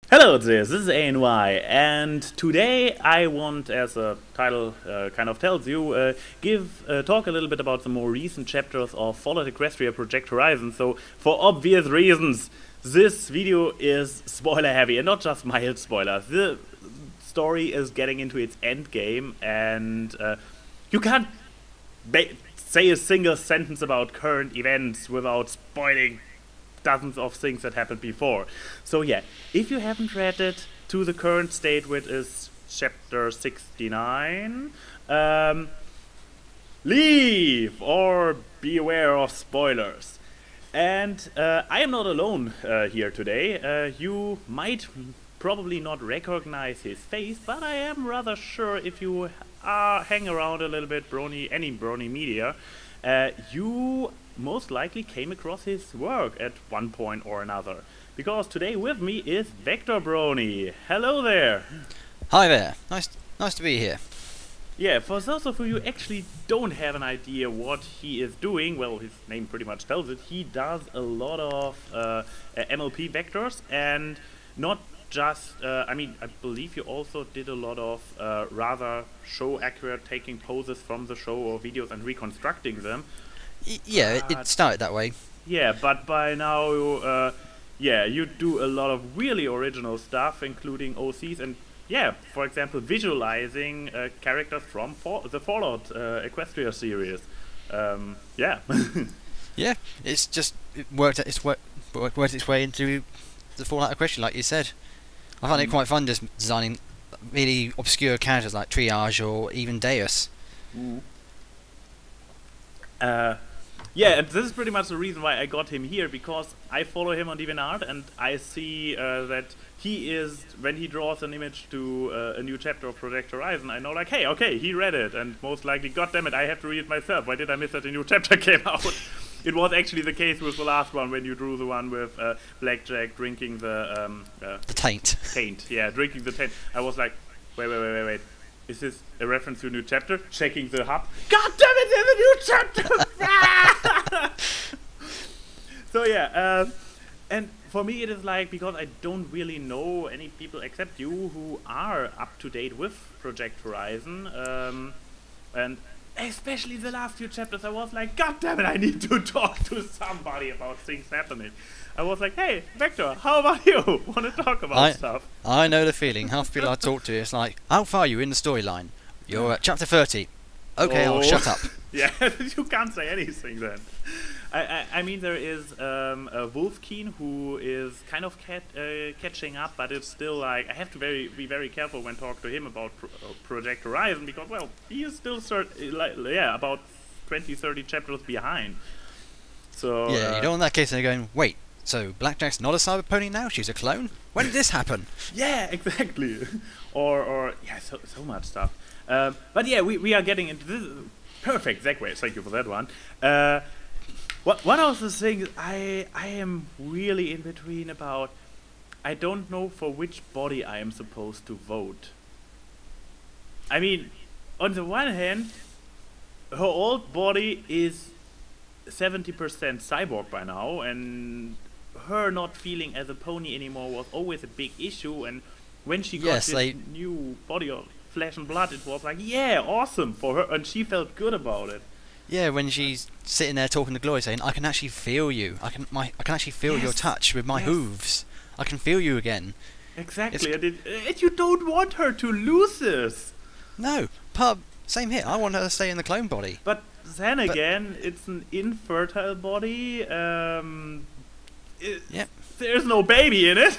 Hello, this is ANY, and today I want, as the title kind of tells you, talk a little bit about the more recent chapters of Fallout Equestria Project Horizon. So, for obvious reasons, this video is spoiler heavy, and not just mild spoilers. The story is getting into its end game, and you can't say a single sentence about current events without spoiling dozens of things that happened before. So yeah, if you haven't read it to the current state, which is chapter 69, leave or be aware of spoilers. And I am not alone here today. You might probably not recognize his face, but I am rather sure if you hang around a little bit any Brony media, you most likely came across his work at one point or another. Because today with me is vector-brony. Hello there! Hi there, nice to be here. Yeah, for those of you who actually don't have an idea what he is doing, well, his name pretty much tells it, he does a lot of MLP vectors, and not just, I believe you also did a lot of rather show accurate taking poses from the show or videos and reconstructing them. Yeah, it started that way. Yeah, but by now, yeah, you do a lot of really original stuff, including OCs and, yeah, for example, visualizing characters from the Fallout Equestria series. Yeah. Yeah, it worked its way into the Fallout Equestria, like you said. I find it quite fun just designing really obscure characters like Triage or even Deus. Yeah, and this is pretty much the reason why I got him here, because I follow him on DeviantArt and I see that he is, when he draws an image to a new chapter of Project Horizon, I know like, hey, okay, he read it, and most likely, goddammit, I have to read it myself. Why did I miss that a new chapter came out? It was actually the case with the last one, when you drew the one with Blackjack drinking the taint. Taint, yeah, drinking the taint. I was like, wait. Is this a reference to a new chapter? Checking the hub. God damn it, there's a new chapter! So yeah, and for me it is like, because I don't really know any people except you who are up to date with Project Horizon, and especially the last few chapters, I was like, god damn it, I need to talk to somebody about things happening. I was like, hey, Vector, how about you? Want to talk about stuff? I know the feeling. Half the people I talk to, it's like, how far are you in the storyline? You're at chapter 30. Okay, I'll shut up. Yeah, you can't say anything then. I mean, there is a Wolfkeen who is kind of catching up, but it's still like, I have to be very careful when talking to him about Project Horizon, because, well, he is still about 20-30 chapters behind. So yeah, you don't want that case and they're going, wait, so Blackjack's not a cyberpony now? She's a clone? When did this happen? Yeah, exactly. or yeah, so much stuff. But yeah, we are getting into this. Perfect segue. Thank you for that one. One of the things I am really in between about, I don't know for which body I am supposed to vote. I mean, on the one hand, her old body is 70% cyborg by now, and her not feeling as a pony anymore was always a big issue, and when she got this new body of flesh and blood, it was like, yeah, awesome for her, and she felt good about it. Yeah, when she's sitting there talking to Glory, saying, "I can actually feel you. I can actually feel your touch with my hooves. I can feel you again." Exactly, and you don't want her to lose this. No, same here. I want her to stay in the clone body. But then again, it's an infertile body. Yep. There's no baby in it.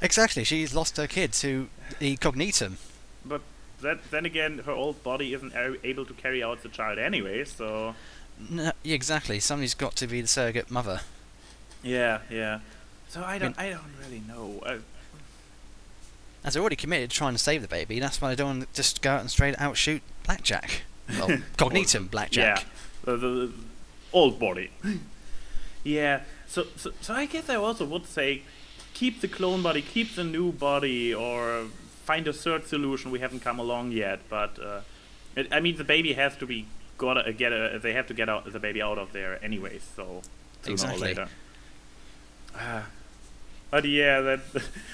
Exactly, she's lost her kid to the cognitum. But then again, her old body isn't able to carry out the child anyway, so... No, exactly, somebody's got to be the surrogate mother. Yeah. So I don't really know. As they're already committed to trying to save the baby, that's why I don't want to just go out and straight out shoot Blackjack. Well, cognitum Blackjack. Yeah, the old body. Yeah, so I guess I also would say, keep the clone body, keep the new body, or find a third solution. We haven't come along yet, but I mean, the baby has to be they have to get the baby out of there anyway. So sooner or later. But yeah, that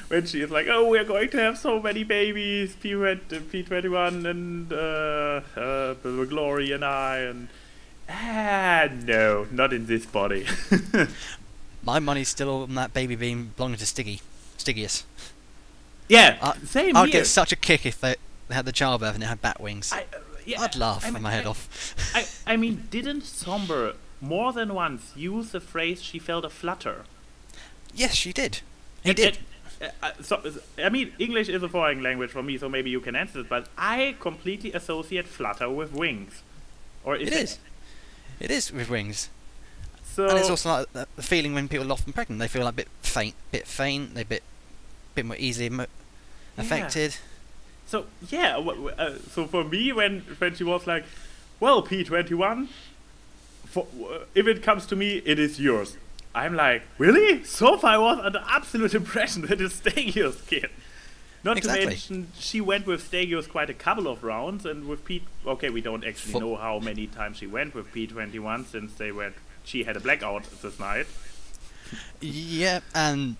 when she is like, oh, we're going to have so many babies, P21 and Glory and I, and no, not in this body. My money's still on that baby being belonging to Stygius. Yeah, same I'd here. get such a kick if they had the childbirth and it had bat wings. Yeah, I'd laugh my head off. I mean, didn't Somber more than once use the phrase she felt a flutter? Yes, she did. He did. I mean, English is a foreign language for me, so maybe you can answer this, but I completely associate flutter with wings. Or It is. It is with wings. So And it's also like the feeling when people are often pregnant. They feel like a bit faint. They're a bit more easily affected. So yeah, so for me, when she was like, "Well, P21, if it comes to me, it is yours," I'm like, "Really?" So far, I was under absolute impression that it's Stygius' kid. Not to mention, she went with Stygius quite a couple of rounds, and with P. Okay, we don't actually know how many times she went with P21 since she had a blackout this night. Yeah, and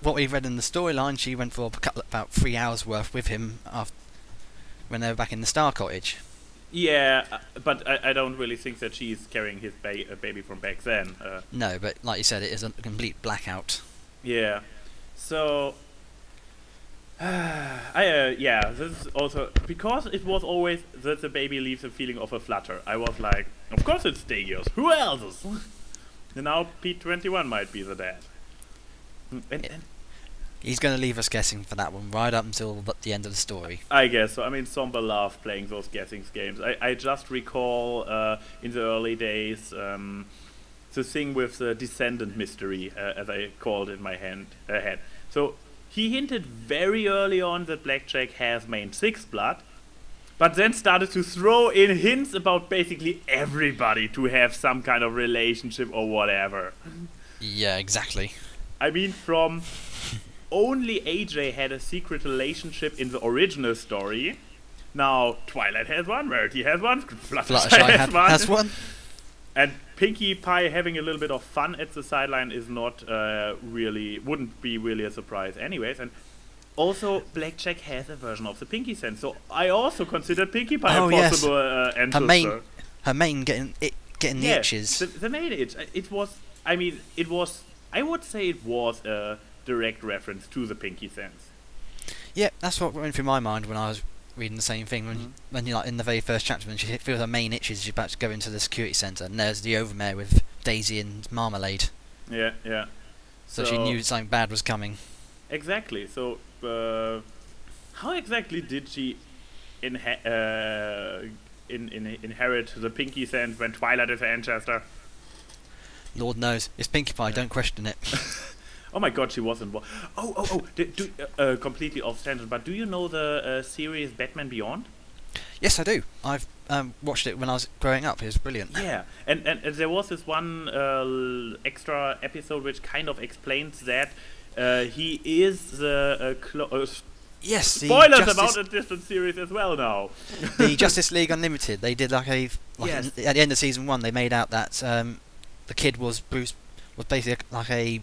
what we read in the storyline, she went for about 3 hours worth with him when they were back in the Star Cottage. Yeah, but I don't really think that she's carrying his baby from back then. No, but like you said, it is a complete blackout. Yeah, so yeah, this is also because it was always that the baby leaves a feeling of a flutter. I was like, of course it's Stygius. Who else? And now P21 might be the dad. And He's going to leave us guessing for that one right up until the end of the story. I guess so. I mean, Somber loved playing those guessing games. I just recall in the early days the thing with the descendant mystery, as I called it in my head. So he hinted very early on that Blackjack has main 6 blood, but then started to throw in hints about basically everybody to have some kind of relationship or whatever. Yeah, exactly. I mean, from only AJ had a secret relationship in the original story. Now Twilight has one, Rarity has one, Fluttershy has one. And Pinkie Pie having a little bit of fun at the sideline is not wouldn't be really a surprise anyways. And also Blackjack has a version of the Pinkie sense, so I also considered Pinkie Pie a possible ancestor. Her main getting the itches. The main itch. I would say it was a direct reference to the Pinkie sense. Yeah, that's what went through my mind when I was reading the same thing. When you're like in the very first chapter, when she feels her main itches, she's about to go into the security centre, and there's the Overmare with Daisy and Marmalade. Yeah, yeah. So she knew something bad was coming. Exactly. So, how exactly did she inherit the Pinkie sense when Twilight is her ancestor? Lord knows. It's Pinkie Pie, don't question it. Oh my god, she was involved. Completely off tangent, but do you know the series Batman Beyond? Yes, I do. I've watched it when I was growing up. It was brilliant. Yeah, and there was this one extra episode which kind of explains that he is the yes, spoilers about a different series as well now. The Justice League Unlimited. They did at the end of season 1. They made out that the kid was basically like a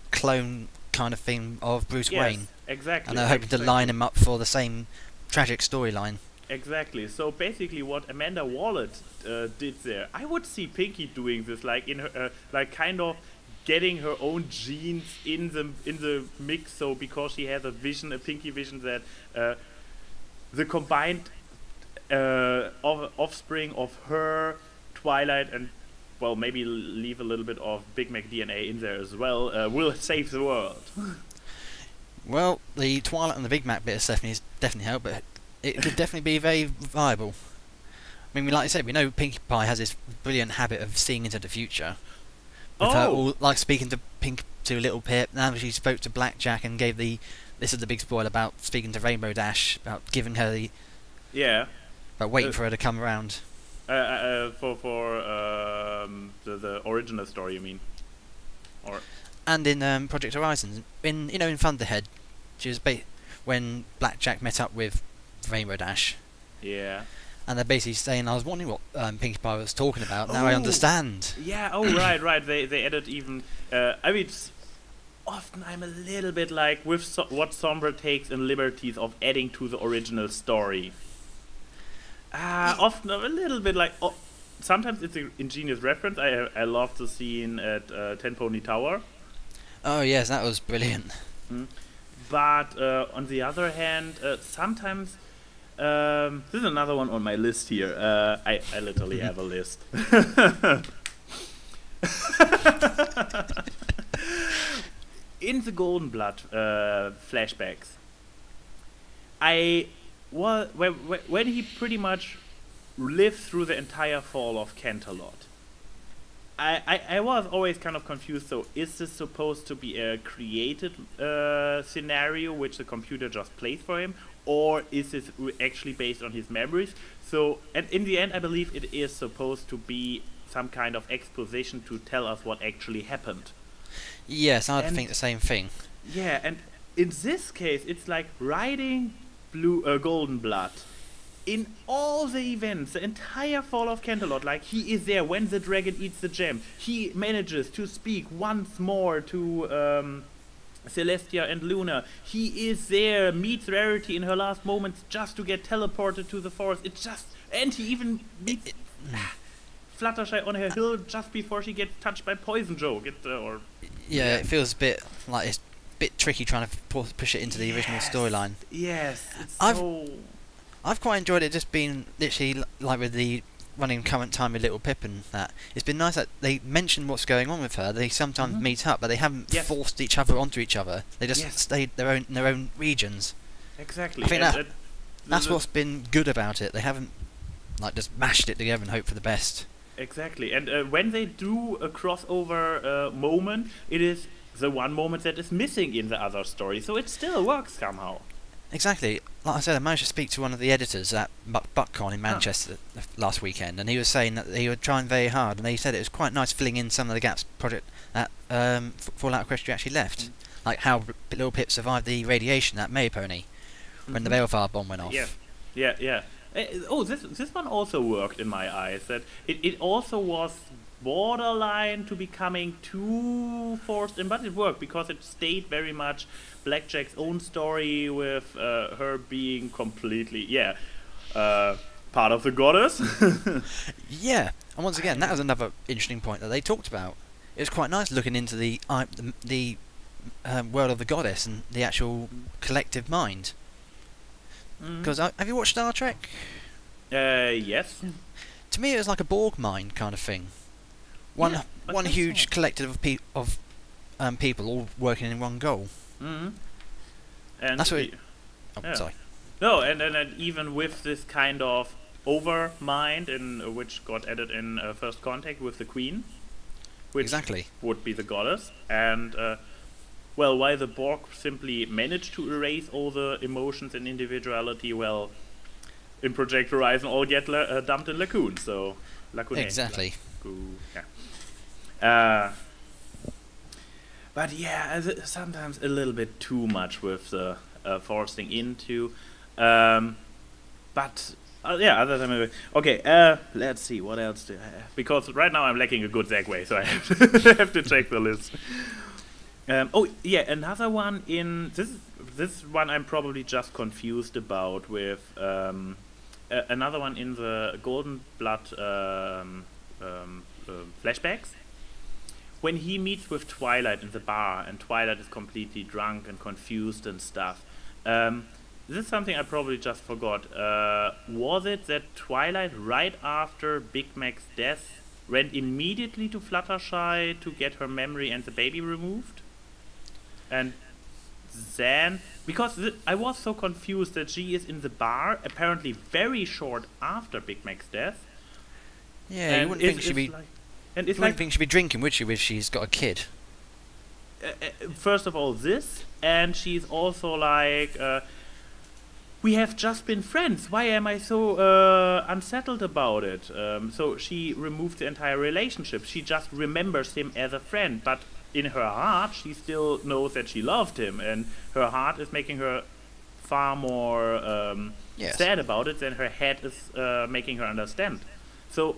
clone kind of thing of Bruce Wayne. Exactly. And they're hoping to line him up for the same tragic storyline. Exactly. So basically, what Amanda Waller did there, I would see Pinkie doing this, like in her, like kind of getting her own genes in the mix. So because she has a Pinkie vision that the combined offspring of her, Twilight, and well, maybe leave a little bit of Big Mac DNA in there as well, will save the world. Well, the Twilight and the Big Mac bit of definitely help, but it could definitely be very viable. I mean, like I said, we know Pinkie Pie has this brilliant habit of seeing into the future. With her like speaking to Little Pip. Now she spoke to Blackjack and gave this is the big spoiler about speaking to Rainbow Dash, about giving her about waiting for her to come around. The original story, you mean? Or and in Project Horizon, in Thunderhead, she was when Blackjack met up with Rainbow Dash. Yeah. And they're basically saying, I was wondering what Pinkie Pie was talking about. Now I understand. Yeah. Oh, right. They added even. I mean, often I'm a little bit like with what Sombra takes in liberties of adding to the original story. Often I'm a little bit like, sometimes it's an ingenious reference. I love the scene at AnYPony Tower. Oh yes, that was brilliant. But on the other hand, sometimes this is another one on my list here. I literally have a list. In the Golden Blood flashbacks, when he pretty much lived through the entire fall of Canterlot, I was always kind of confused. So, is this supposed to be a created scenario which the computer just plays for him, or is this actually based on his memories? So, and in the end, I believe it is supposed to be some kind of exposition to tell us what actually happened. Yes, I think the same thing. Yeah, and in this case, it's like riding Golden Blood. In all the events, the entire fall of Canterlot, like he is there when the dragon eats the gem. He manages to speak once more to Celestia and Luna. He is there, meets Rarity in her last moments just to get teleported to the forest. It's just, and he even meets Fluttershy on her hill just before she gets touched by Poison Joe. It feels a bit like it's a bit tricky trying to push it into the original storyline. Yes, I've quite enjoyed it just being literally like with the running current time with Little Pip and that. It's been nice that they mention what's going on with her. They sometimes meet up, but they haven't forced each other onto each other. They just stayed in their own regions. Exactly. I think that's what's been good about it. They haven't like just mashed it together and hoped for the best. Exactly, and when they do a crossover moment, it is the one moment that is missing in the other story, so it still works somehow. Exactly. Like I said, I managed to speak to one of the editors at BuckCon in Manchester last weekend, and he was saying that he was trying very hard, and he said it was quite nice filling in some of the gaps project that Fallout Equestria actually left, like how Little Pip survived the radiation at AnYPony when the Balefire bomb went off. Yeah. This one also worked in my eyes. That it also was borderline to becoming too forced in, but it worked because it stayed very much Blackjack's own story with her being completely part of the goddess. Yeah, and once again, that was another interesting point that they talked about. It was quite nice looking into the world of the goddess and the actual collective mind. Because have you watched Star Trek? Yes. To me, it was like a Borg mind kind of thing. One huge collective of people all working in one goal. And that's what. Sorry. No, and even with this kind of over mind, in which got added in First Contact with the Queen, which would be the goddess, and. Well, while the Borg simply managed to erase all the emotions and individuality, well, in Project Horizon all get dumped in Lacoon, so... Lacoon. Exactly. But yeah, sometimes a little bit too much with the forcing into... but... other than... Okay, let's see, what else do I have? Because right now I'm lacking a good segue, so I have to check the list. Another one in this one I'm probably just confused about with another one in the Golden Blood flashbacks. When he meets with Twilight in the bar and Twilight is completely drunk and confused and stuff. This is something I probably just forgot. Was it that Twilight, right after Big Mac's death, went immediately to Fluttershy to get her memory and the baby removed? And then, because I was so confused that she is in the bar, apparently very short after Big Mac's death. Yeah, you wouldn't think she'd be. Think she'd be drinking, would she? If she's got a kid. First of all, this, and she's also like, we have just been friends. Why am I so unsettled about it? So she removed the entire relationship. She just remembers him as a friend, but. In her heart, she still knows that she loved him, and her heart is making her far more sad about it than her head is making her understand. So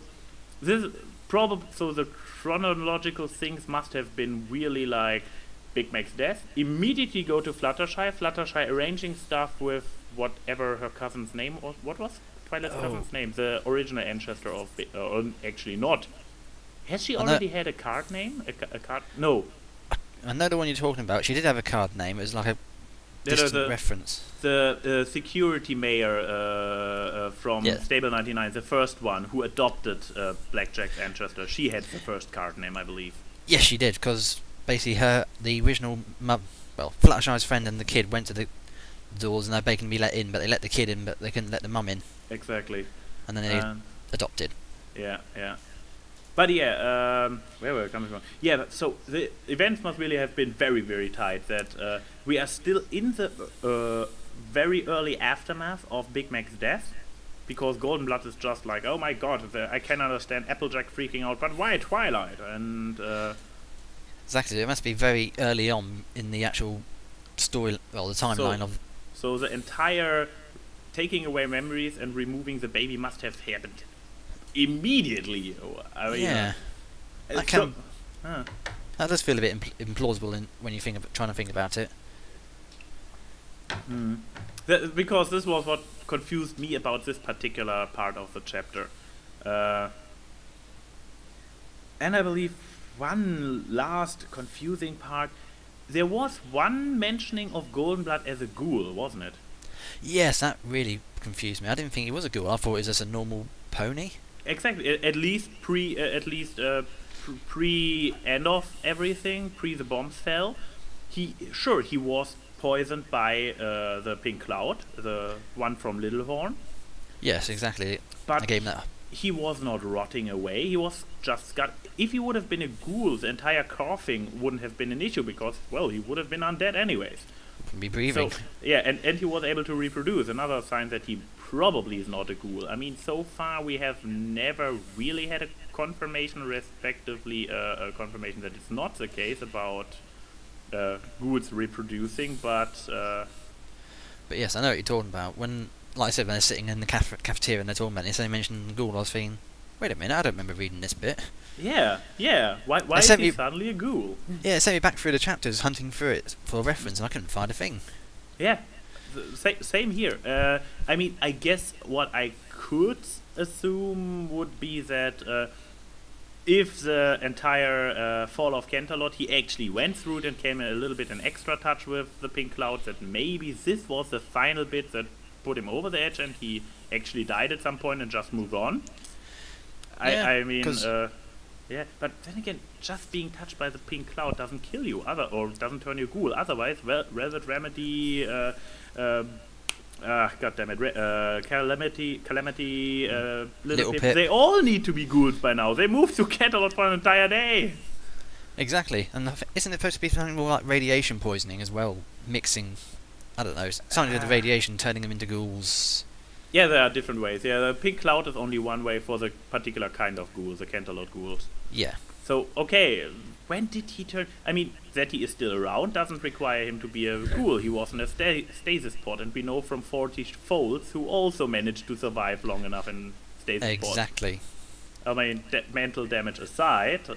the chronological things must have been really like Big Mac's death, immediately go to Fluttershy. Fluttershy arranging stuff with whatever her cousin's name was. What was Twilight's cousin's name? The original ancestor of... actually not. Has she already had a card name? A card... No. I know the one you're talking about. She did have a card name. It was like a distant reference. The security mayor from Stable 99, the first one who adopted Blackjack's ancestor. She had the first card name, I believe. Yes, she did, because basically the original mum... Well, Fluttershy's friend and the kid went to the doors and they can be let in, but they let the kid in, but they couldn't let the mum in. Exactly. And then they adopted. Yeah. But yeah, where were we coming from? Yeah, so the events must really have been very, very tight. That we are still in the very early aftermath of Big Mac's death, because Golden Blood is just like, oh my god, I can understand Applejack freaking out, but why Twilight? And exactly, it must be very early on in the actual story, well, the timeline of. So the entire taking away memories and removing the baby must have happened immediately. I mean, yeah, that does feel a bit implausible when you trying to think about it. Because this was what confused me about this particular part of the chapter, and I believe one last confusing part. There was one mentioning of Golden Blood as a ghoul, wasn't it? Yes, that really confused me. I didn't think he was a ghoul. I thought it was just a normal pony. Exactly. At least pre end of everything, pre the bombs fell. He was poisoned by the Pink Cloud, the one from Littlehorn. Yes, exactly. But I gave him that. He was not rotting away. He was just scarred. If he would have been a ghoul, the entire coughing wouldn't have been an issue because, well, he would have been undead anyways. Be breathing. So, yeah, and he was able to reproduce. Another sign that he probably is not a ghoul. I mean, so far we have never really had a confirmation, respectively, a confirmation that it's not the case about ghouls reproducing, but yes, I know what you're talking about. When, like I said, when they're sitting in the cafeteria and they're talking about it, so they mentioned ghoul, I was thinking, wait a minute, I don't remember reading this bit. Yeah. Why is he suddenly a ghoul? Yeah, it sent me back through the chapters, hunting through it for a reference, and I couldn't find a thing. Yeah, same here. I mean, I guess what I could assume would be that if the entire fall of Canterlot, he actually went through it and came a little bit in extra touch with the Pink Cloud, that maybe this was the final bit that put him over the edge and he actually died at some point and just moved on. Yeah, I mean, yeah, but then again, just being touched by the Pink Cloud doesn't kill you, or doesn't turn you ghoul. Otherwise, Velvet Remedy, Calamity, Little Pip, they all need to be ghouls by now. They moved to Canterlot for an entire day. Exactly, and isn't it supposed to be something more like radiation poisoning as well? Mixing, I don't know, something with the radiation, turning them into ghouls. Yeah, there are different ways. Yeah, the Pink Cloud is only one way for the particular kind of ghouls, the Canterlot ghouls. Yeah. So, okay, when did he turn... I mean, that he is still around doesn't require him to be a ghoul. He was in a stasis pod, and we know from 40 Folds who also managed to survive long enough in stasis pod. Exactly. I mean, mental damage aside...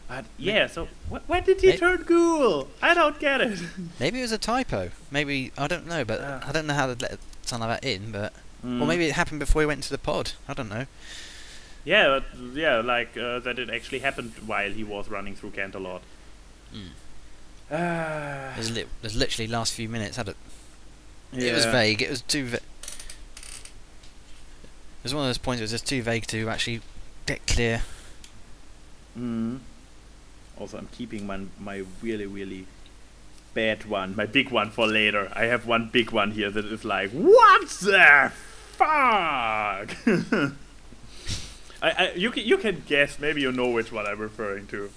but yeah, so when did he turn ghoul? I don't get it. Maybe it was a typo. Maybe, I don't know, but I don't know how to let something like that in, but... Or maybe it happened before he went into the pod. I don't know. Yeah, but, yeah, like that it actually happened while he was running through Canterlot. There's literally last few minutes, had it? Yeah. It was vague. It was too vague. It was one of those points that was just too vague to actually get clear. Also, I'm keeping my really, really bad one, my big one for later. I have one big one here that is like, what the fuck? You can guess. Maybe you know which one I'm referring to.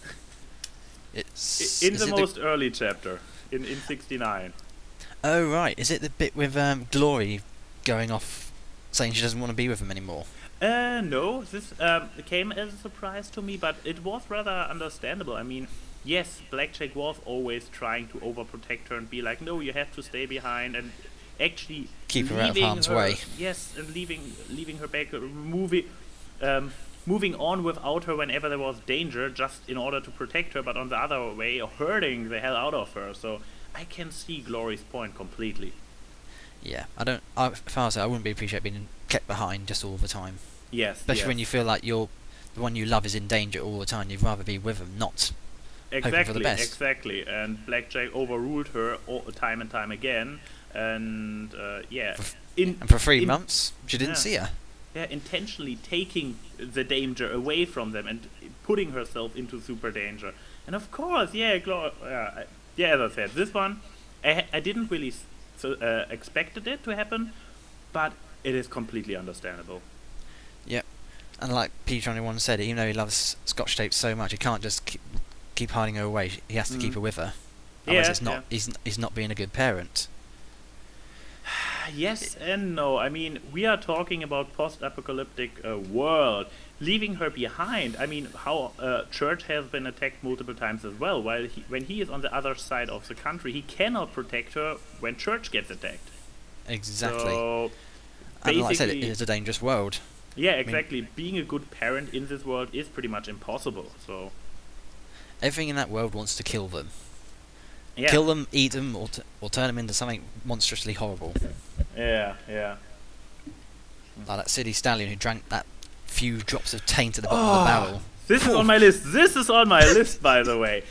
It's in the most early chapter, in 69. Oh right, is it the bit with Glory going off, saying she doesn't want to be with him anymore? No, this came as a surprise to me, but it was rather understandable. I mean, yes, Blackjack was always trying to overprotect her and be like, no, you have to stay behind, and actually keep her out of harm's way. Yes, and leaving her back, moving on without her whenever there was danger, just in order to protect her, but on the other way, hurting the hell out of her. So I can see Glory's point completely. Yeah, if I was her, I wouldn't be appreciate being kept behind just all the time. Yes. Especially when you feel like the one you love is in danger all the time. You'd rather be with them, not hoping for the best. Exactly. And Blackjack overruled her time and time again. And and for 3 months, she didn't see her. Yeah, intentionally taking the danger away from them and putting herself into super danger. And of course, as I said, this one, I didn't really expected it to happen, but it is completely understandable. Yep. And like P21 said, even though he loves Scotch tape so much, he can't just keep hiding her away. He has to keep her with her. Otherwise, he's not being a good parent. Yes and no. I mean, we are talking about post-apocalyptic world. Leaving her behind, I mean, how Church has been attacked multiple times as well. While when he is on the other side of the country, he cannot protect her when Church gets attacked. Exactly. So, and like I said, it is a dangerous world. Yeah, exactly. I mean, being a good parent in this world is pretty much impossible. So everything in that world wants to kill them. Yeah. Kill them, eat them, or turn them into something monstrously horrible. Yeah. Like that silly stallion who drank that few drops of taint at the bottom of the barrel. This is on my list. This is on my list, by the way.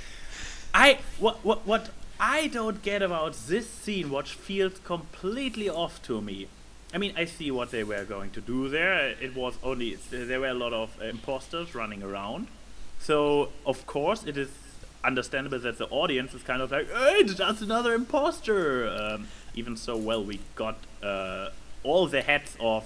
What I don't get about this scene, what feels completely off to me. I mean, I see what they were going to do there. It was there were a lot of imposters running around. So, of course, it is understandable that the audience is kind of like, hey, that's another imposter. Even so, well, we got all the heads of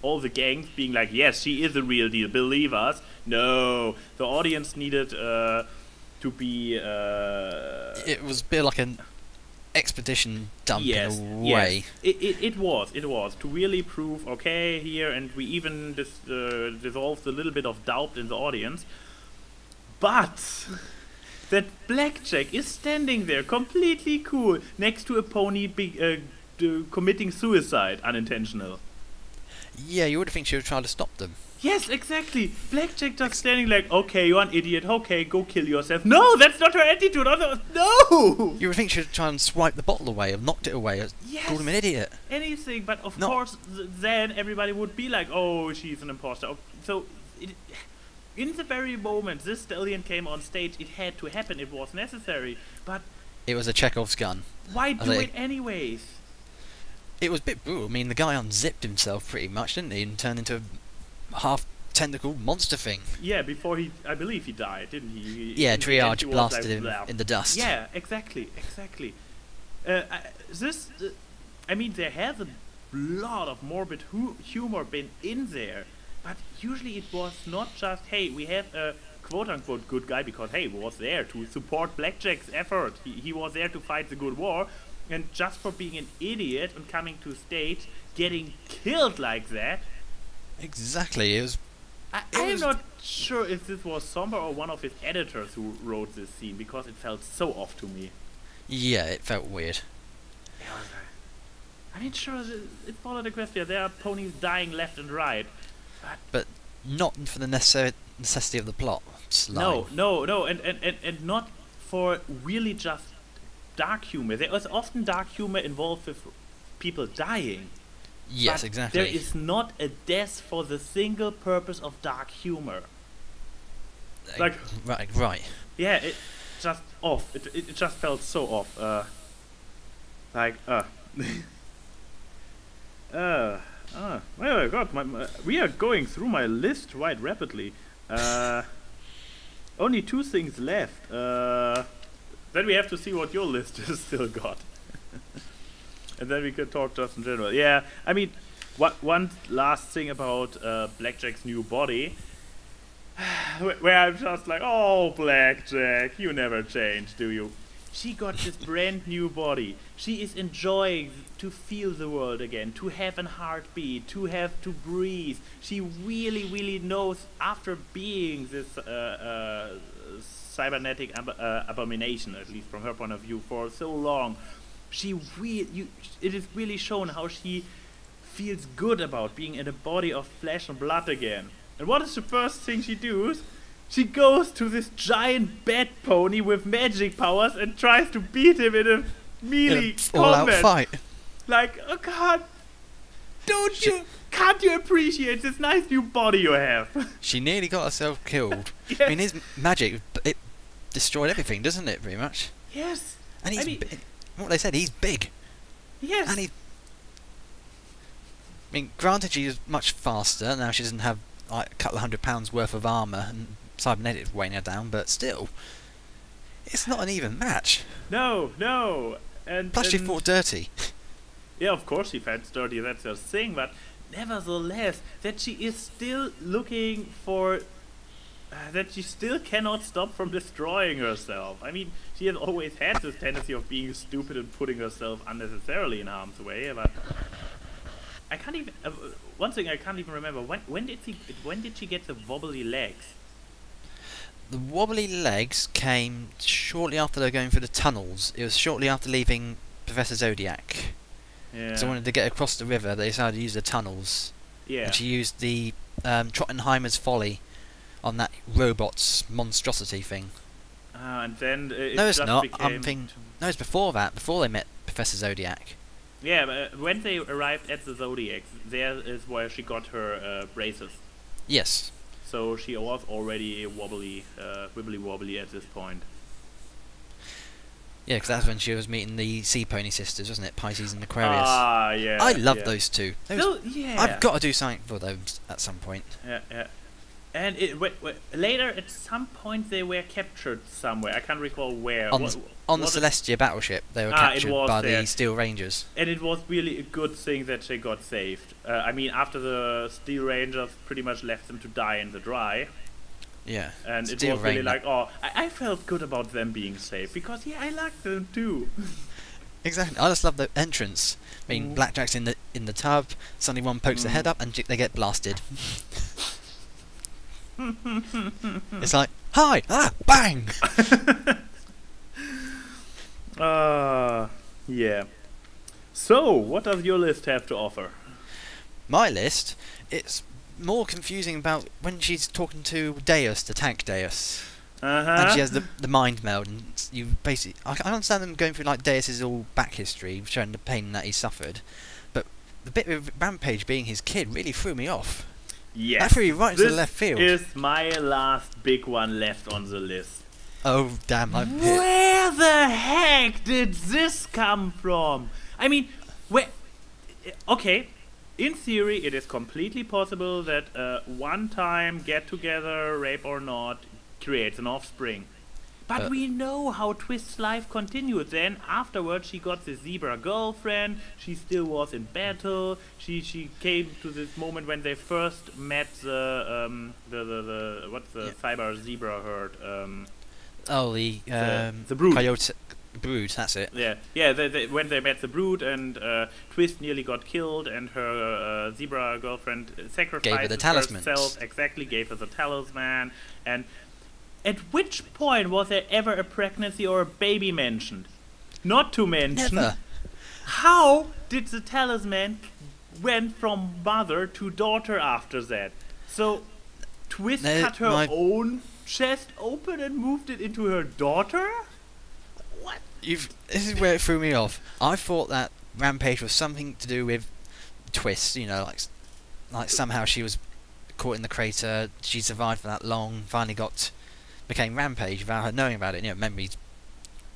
all the gangs being like, yes, she is a real deal, believe us. No, the audience needed to be... it was a bit like an expedition dump in a way. Yes. It was to really prove, okay, here, and we even dissolved a little bit of doubt in the audience. But that Blackjack is standing there completely cool next to a pony committing suicide, unintentional. Yeah, you would think she would try to stop them. Yes, exactly. Blackjack just standing like, okay, you're an idiot, okay, go kill yourself. No, that's not her attitude. No! You would think she would try and swipe the bottle away, or knocked it away, or called him an idiot. Anything, but of course, then everybody would be like, oh, she's an imposter. So, in the very moment this stallion came on stage, it had to happen, it was necessary, but... It was a Chekhov's gun. Why do it anyways? It was a bit brutal. I mean, the guy unzipped himself pretty much, didn't he, and turned into a half-tentacle monster thing. Yeah, before I believe he died, didn't he? Yeah, Triage blasted him in the dust. Yeah, exactly. I mean, there has a lot of morbid humor been in there, but usually it was not just, hey, we have a quote-unquote good guy because, hey, he was there to support Blackjack's effort. He was there to fight the good war, and just for being an idiot and coming to stage, getting killed like that. Exactly, it was... I'm not sure if this was Somber or one of his editors who wrote this scene, because it felt so off to me. Yeah, it felt weird. I mean, sure, it followed Equestria. There are ponies dying left and right. But not for the necessity of the plot. No, and not for really just dark humor. There is often dark humor involved with people dying. Yes, but exactly. There is not a death for the single purpose of dark humor. Like right. Yeah, it just off. It just felt so off. Oh my god, we are going through my list quite rapidly. Only 2 things left. Then we have to see what your list has still got. And then we could talk just in general. Yeah, I mean, one last thing about Blackjack's new body. Where I'm just like, oh, Blackjack, you never change, do you? She got this brand new body. She is enjoying to feel the world again, to have a heartbeat, to have to breathe. She really, really knows, after being this cybernetic abomination, at least from her point of view, for so long, it is really shown how she feels good about being in a body of flesh and blood again. And what is the first thing she does? She goes to this giant bat pony with magic powers and tries to beat him in a melee all-out combat. fight. Like, oh god, can't you appreciate this nice new body you have? She nearly got herself killed. Yes. I mean, his magic, it destroyed everything, doesn't it, pretty much? Yes. And he's what they said, he's big. Yes. And I mean, granted, she's much faster, now she doesn't have like a couple of £100 worth of armour and cybernetics weighing her down, but still, it's not an even match. No. And Plus, she fought dirty. Yeah, of course she fights dirty, that's her thing, but nevertheless, that she is still looking for... that she still cannot stop from destroying herself. I mean, she has always had this tendency of being stupid and putting herself unnecessarily in harm's way, but... I can't even... one thing I can't even remember, when did she get the wobbly legs? The wobbly legs came shortly after they were going through the tunnels. It was shortly after leaving Professor Zodiac. Yeah. Because they wanted to get across the river, they decided to use the tunnels. Yeah. And she used the Trottenheimer's Folly on that robot's monstrosity thing. And then it No, it's just not. became... No, it's before that. Before they met Professor Zodiac. Yeah, but when they arrived at the Zodiac, there is where she got her braces. Yes. So she was already wibbly wobbly at this point. Yeah, because that's when she was meeting the Sea Pony sisters, wasn't it? Pisces and Aquarius. Ah, yeah. I love those two. Yeah. I've got to do something for those at some point. Yeah. And later, at some point, they were captured somewhere. I can't recall where. On the Celestia battleship, they were captured by the Steel Rangers. And it was really a good thing that they got saved. I mean, after the Steel Rangers pretty much left them to die in the dry. Yeah. And it was really like, oh, I felt good about them being saved. Because, yeah, I liked them too. Exactly. I just love the entrance. I mean, Blackjack's in the tub, suddenly one pokes their head up, and they get blasted. It's like, hi! Ah! Bang! Yeah. So, what does your list have to offer? My list, it's more confusing about when she's talking to Deus, the tank Deus. And she has the mind meld, and you basically... I understand them going through like Deus's all back history, showing the pain that he suffered, but the bit with Rampage being his kid really threw me off. Yes. That threw you right into the left field. This is my last big one left on the list. Oh, damn, I'm hit. Where the heck did this come from? I mean, okay, in theory, it is completely possible that one-time get-together, rape or not, creates an offspring. But we know how Twist's life continued. Then afterwards, she got this zebra girlfriend. She still was in battle. She came to this moment when they first met the cyber zebra herd. The brood. Coyote brood. That's it. Yeah. When they met the brood, and Twist nearly got killed, and her zebra girlfriend sacrificed herself. Exactly, gave her the talisman, and. At which point was there ever a pregnancy or a baby mentioned? Not to mention, never. How did the talisman went from mother to daughter after that? So, Twist cut her own chest open and moved it into her daughter? What? This is where it threw me off. I thought that Rampage was something to do with Twist, you know, like somehow she was caught in the crater, she survived for that long, finally became Rampage without her knowing about it. You know, memories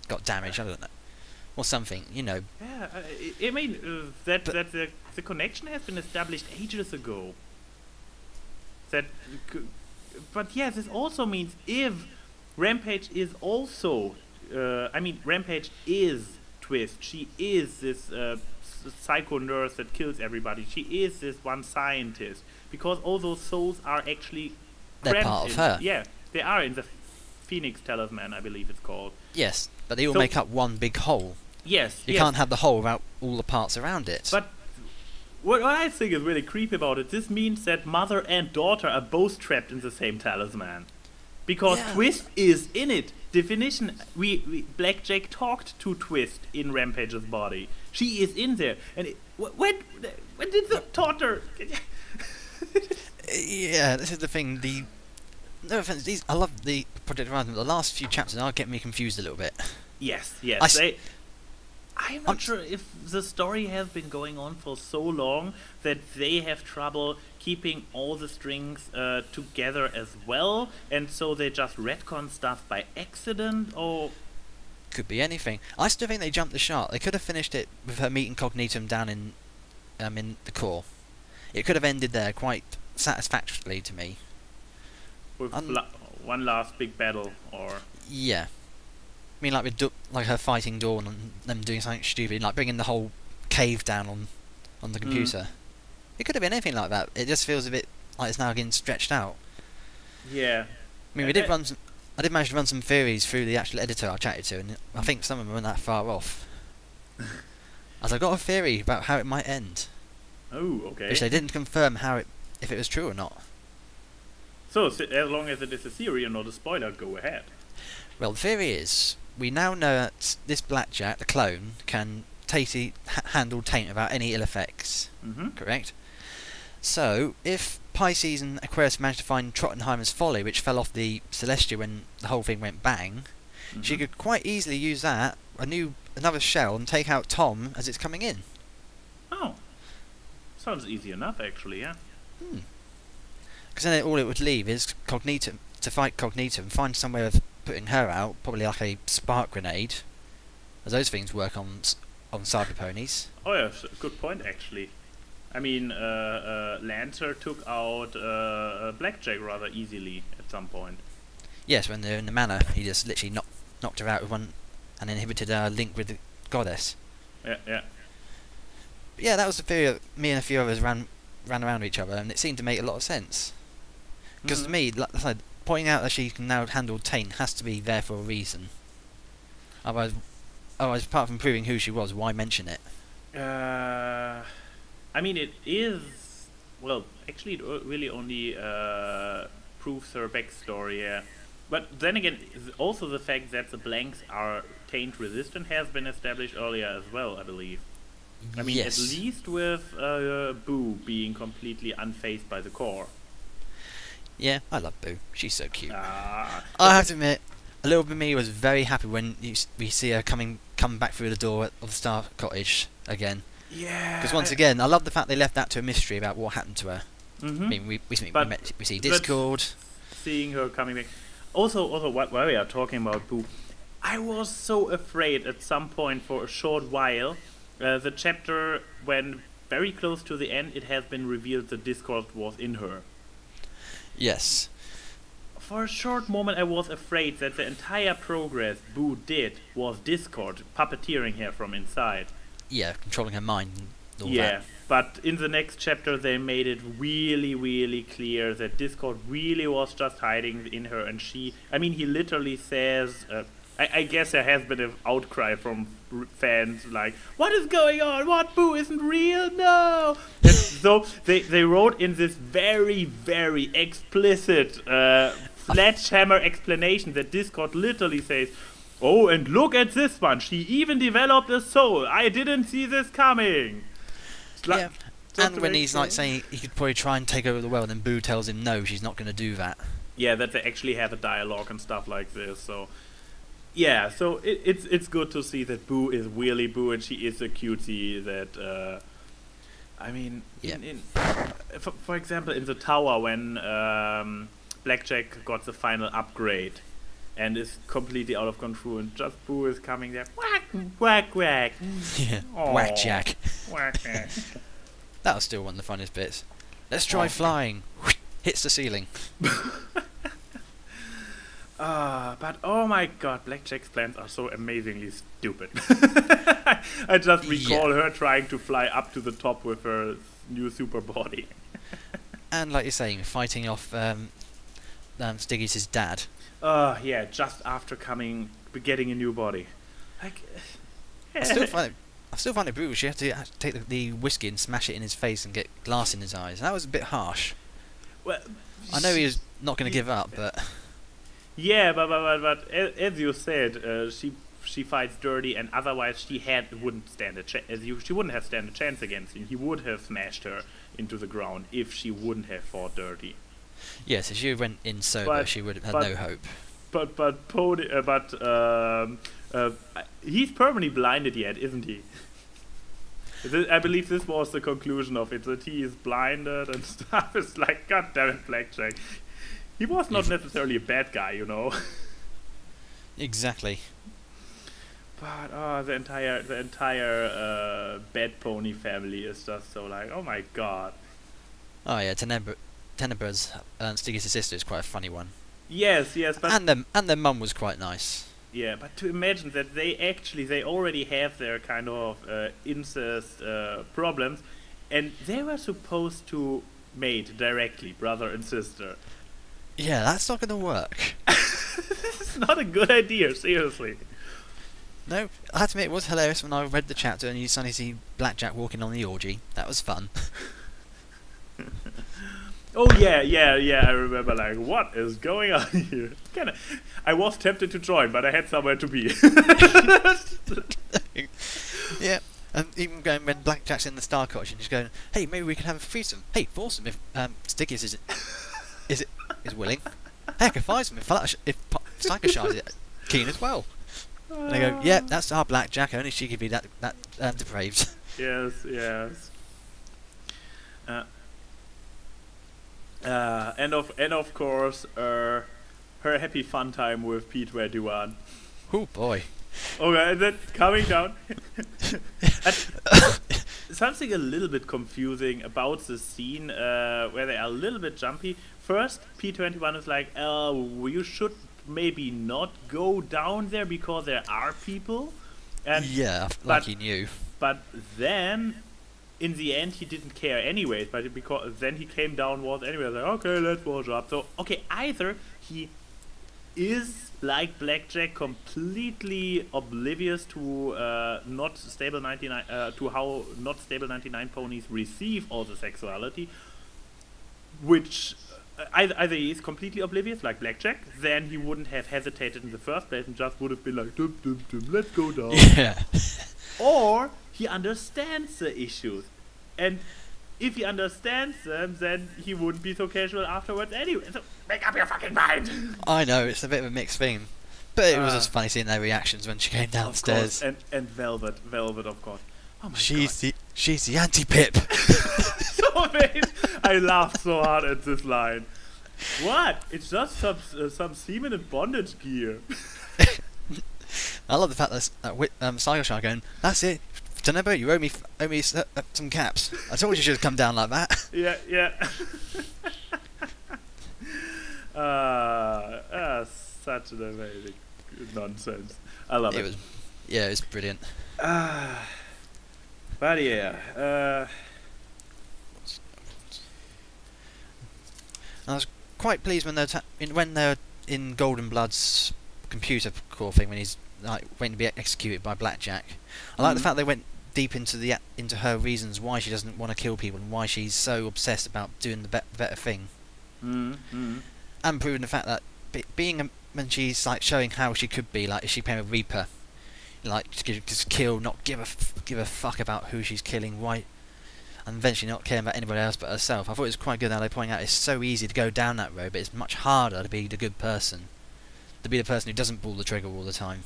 got damaged. I don't know, or something. You know. Yeah, I mean that the connection has been established ages ago. But yeah, this also means if Rampage is also, Rampage is Twist. She is this psycho nurse that kills everybody. She is this one scientist, because all those souls are actually. They're part of her. Yeah, they are in the Phoenix Talisman, I believe it's called. Yes, but they all make up one big whole. Yes. You can't have the whole without all the parts around it. But what I think is really creepy about it, this means that mother and daughter are both trapped in the same talisman. Because Twist is in it. Definition, Blackjack talked to Twist in Rampage's body. She is in there. And when did the daughter... Yeah, this is the thing. No offense, I love the Project Horizon, but the last few chapters are getting me confused a little bit. Yes. I'm not sure if the story has been going on for so long that they have trouble keeping all the strings together as well, and so they just retcon stuff by accident, or... Could be anything. I still think they jumped the shark. They could have finished it with her meeting Cognitum down in the core. It could have ended there quite satisfactorily to me. With one last big battle, or... Yeah. I mean, like with like her fighting Dawn and them doing something stupid, like bringing the whole cave down on the computer. It could have been anything like that. It just feels a bit like it's now getting stretched out. Yeah. I mean, I did manage to run some theories through the actual editor I chatted to, and I think some of them weren't that far off. As I got a theory about how it might end. Oh, okay. Which they didn't confirm if it was true or not. So, as long as it is a theory and not a spoiler, go ahead. Well, the theory is, we now know that this Blackjack, the clone, can handle taint without any ill effects. Correct? So, if Pisces and Aquarius managed to find Trottenheimer's Folly, which fell off the Celestia when the whole thing went bang, she could quite easily use that, another shell, and take out Tom as it's coming in. Oh. Sounds easy enough, actually, yeah. Because then all it would leave is Cognitum, to fight Cognitum, find some way of putting her out, probably like a spark grenade, as those things work on cyber ponies. Oh yeah, good point actually. I mean, Lancer took out Blackjack rather easily at some point. Yes, when they're in the manor, he just literally knocked her out with one and inhibited her link with the goddess. Yeah. But yeah, that was the theory that me and a few others ran around each other, and it seemed to make a lot of sense. Because to me, like I said, pointing out that she can now handle taint has to be there for a reason. Otherwise, apart from proving who she was, why mention it? I mean, it is... Well, actually, it really only proves her backstory, yeah. But then again, also the fact that the blanks are taint resistant has been established earlier as well, I believe. I mean, yes. At least with Boo being completely unfazed by the core. Yeah, I love Boo. She's so cute. I have to admit, a little bit of me was very happy when we see her come back through the door of the Star Cottage again. Yeah. Because once again, I love the fact they left that to a mystery about what happened to her. I mean, we see Discord. Seeing her coming back. Also, while we are talking about Boo, I was so afraid at some point for a short while. The chapter when very close to the end, it has been revealed that Discord was in her. Yes. For a short moment I was afraid that the entire progress Boo did was Discord puppeteering her from inside. Yeah, controlling her mind and all yeah, that. but in the next chapter they made it really, really clear that Discord really was just hiding in her, and he literally says, I guess there has been an outcry from fans like, what is going on? What, Boo isn't real? No! And so they wrote in this very, very explicit sledgehammer explanation that Discord literally says, oh, and look at this one. She even developed a soul. I didn't see this coming. Yeah. And when he's like saying he could probably try and take over the world, and Boo tells him no, she's not going to do that. Yeah, that they actually have a dialogue and stuff like this. So yeah, so it's good to see that Boo is really Boo, and she is a cutie. That I mean, yeah. For example, in the tower when Blackjack got the final upgrade and is completely out of control, and just Boo is coming there, whack, whack, whack. Yeah, Blackjack. Whack, whack. That was still one of the funniest bits. Let's try flying. Hits the ceiling. But oh my god, Blackjack's plans are so amazingly stupid. I just recall her trying to fly up to the top with her new super body. And like you're saying, fighting off Stiggy's dad. Yeah, just after getting a new body. Like, I still find it brutal. She had to take the whiskey and smash it in his face and get glass in his eyes. That was a bit harsh. Well, I know he was not going to give up, but... Yeah, but as you said, she she fights dirty, and otherwise she wouldn't stand a chance. She wouldn't have stand a chance against him. He would have smashed her into the ground if she wouldn't have fought dirty. Yes, if she went in sober, she would have had no hope. He's permanently blinded yet, isn't he? I believe this was the conclusion of it, that he is blinded and stuff. It's like, god damn it, Blackjack. He was not necessarily a bad guy, you know. Exactly. But the entire Bad Pony family is just so like, oh my god. Oh yeah, Tenebra's Stiggy's sister is quite a funny one. Yes, but and their mum was quite nice. Yeah, but to imagine that they already have their kind of incest problems, and they were supposed to mate directly, brother and sister. Yeah, that's not going to work. It's not a good idea, seriously. No, I have to admit, it was hilarious when I read the chapter and you suddenly see Blackjack walking on the orgy. That was fun. Oh yeah, I remember, like, what is going on here? I was tempted to join, but I had somewhere to be. Yeah, and even going when Blackjack's in the Star Cottage and he's going, hey, maybe we can have a threesome. Hey, foursome if Stickies is willing. Heck, a fivesome if Psycho is keen as well. And they go, yeah, that's our Blackjack, only she could be that depraved. Yes. And of course, her happy fun time with P21. Oh boy. Okay, and then coming down. Something a little bit confusing about the scene where they are a little bit jumpy. First, P21 is like, you should maybe not go down there because there are people. And yeah, like he knew. But then, in the end, he didn't care anyways. But because then he came down, was anyway like, okay, let's wash up. So okay, either he is like Blackjack, completely oblivious to not stable 99, to how not stable 99 ponies receive all the sexuality, which either he is completely oblivious like Blackjack, then he wouldn't have hesitated in the first place and just would have been like, dum, dum, dum, let's go down. Yeah. Or he understands the issues, and if he understands them, then he wouldn't be so casual afterwards anyway. So make up your fucking mind. I know, it's a bit of a mixed thing, but it was just funny seeing their reactions when she came downstairs. Of course. And Velvet, of course. Oh my god. She's the anti-Pip. So amazing. I laughed so hard at this line. What? It's just some semen and bondage gear. I love the fact that Psycho Shark going, that's it. Tenebo, you owe me some caps. I told you should have come down like that. Yeah. Such an amazing nonsense. I love it. It was brilliant. But yeah. I was quite pleased when they're in Golden Blood's computer core thing when he's like waiting to be executed by Blackjack. I like the fact they went deep into her reasons why she doesn't want to kill people and why she's so obsessed about doing the better thing. And proving the fact that when she's like showing how she could be, like if she became a Reaper, like just kill, not give a fuck about who she's killing, why, and eventually not caring about anybody else but herself. I thought it was quite good how they point out it's so easy to go down that road, but it's much harder to be the good person, to be the person who doesn't pull the trigger all the time.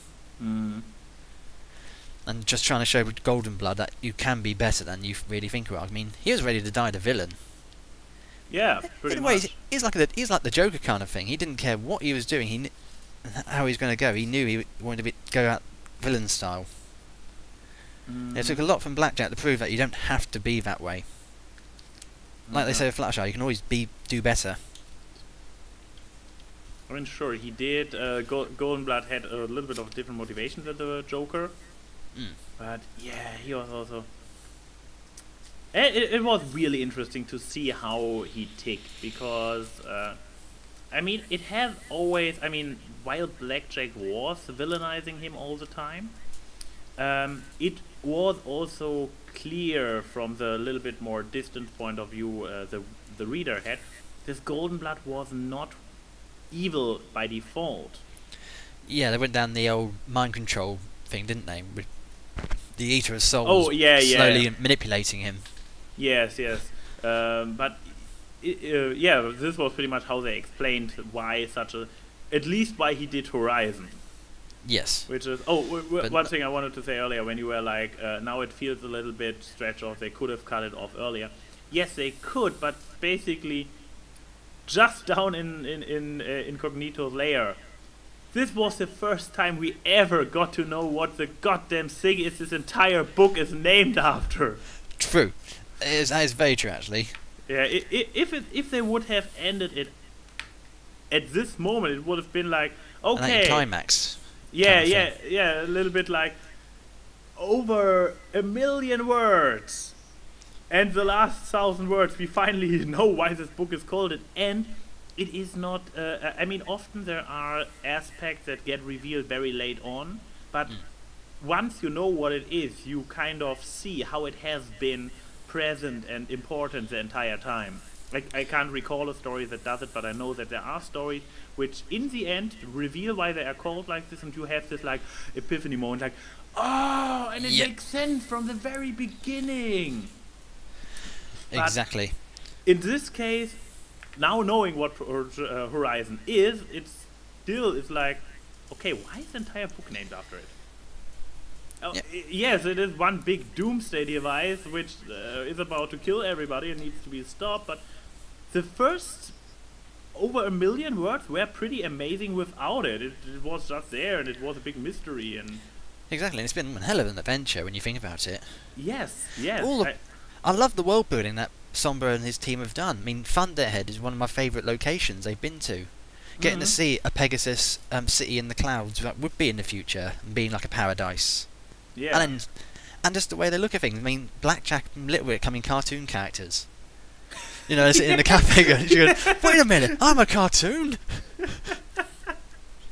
And just trying to show with Golden Blood that you can be better than you really think you are. I mean, he was ready to die the villain. Yeah, pretty in a way, much. He's like the Joker kind of thing. He didn't care what he was doing. How he was going to go. He knew he wanted to go out villain style. It took a lot from Blackjack to prove that you don't have to be that way. Like they say with Fluttershy, you can always do better. I mean, sure, he did. Golden Blood had a little bit of different motivation than the Joker. But yeah, he was also... It was really interesting to see how he ticked, because... I mean, it has always... I mean, while Blackjack was villainizing him all the time, it was also clear from the little bit more distant point of view the reader had, this Golden Blood was not evil by default. Yeah, they went down the old mind control thing, didn't they? With the Eater of Souls Oh, yeah, slowly manipulating him. Yes, yes. But yeah, this was pretty much how they explained why at least why he did Horizon. Yes. Which is one thing I wanted to say earlier when you were like, now it feels a little bit stretched off. They could have cut it off earlier. Yes, they could, but basically, just down in Incognito's lair, this was the first time we ever got to know what the goddamn thing is this entire book is named after. True. That is very true, actually. Yeah, if they would have ended it at this moment, it would have been like, okay, climax. Yeah, a little bit like over 1 million words, and the last 1,000 words, we finally know why this book is called it, and it is not. I mean, often there are aspects that get revealed very late on, but once you know what it is, you kind of see how it has been present and important the entire time. I can't recall a story that does it, but I know that there are stories which, in the end, reveal why they are called like this, and you have this like epiphany moment, like, oh, and it makes sense from the very beginning. Exactly. But in this case, now knowing what Horizon is, it's like, okay, why is the entire book named after it? Oh, yes, it is one big doomsday device which is about to kill everybody and needs to be stopped, but the first over 1 million words were pretty amazing without it. It was just there, and it was a big mystery. And exactly, and it's been a hell of an adventure when you think about it. Yes. I love the world building that Sombra and his team have done. I mean, Thunderhead is one of my favourite locations they've been to. Getting to see a Pegasus city in the clouds that would be in the future, and being like a paradise. Yeah. And just the way they look at things. I mean, Blackjack and Little becoming cartoon characters. You know, they're sitting in the cafe going, wait a minute, I'm a cartoon!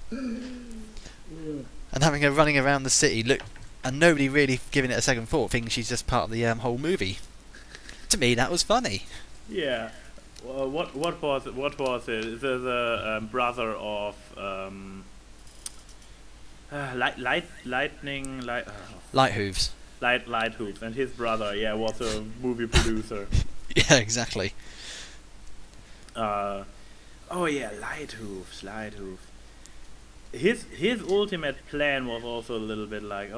And having her running around the city, and nobody really giving it a second thought, thinking she's just part of the whole movie. To me, that was funny. Yeah. What was it? The brother of Lightning Lighthooves. Lighthooves, and his brother, was a movie producer. Yeah, exactly. Lighthooves. His ultimate plan was also a little bit like,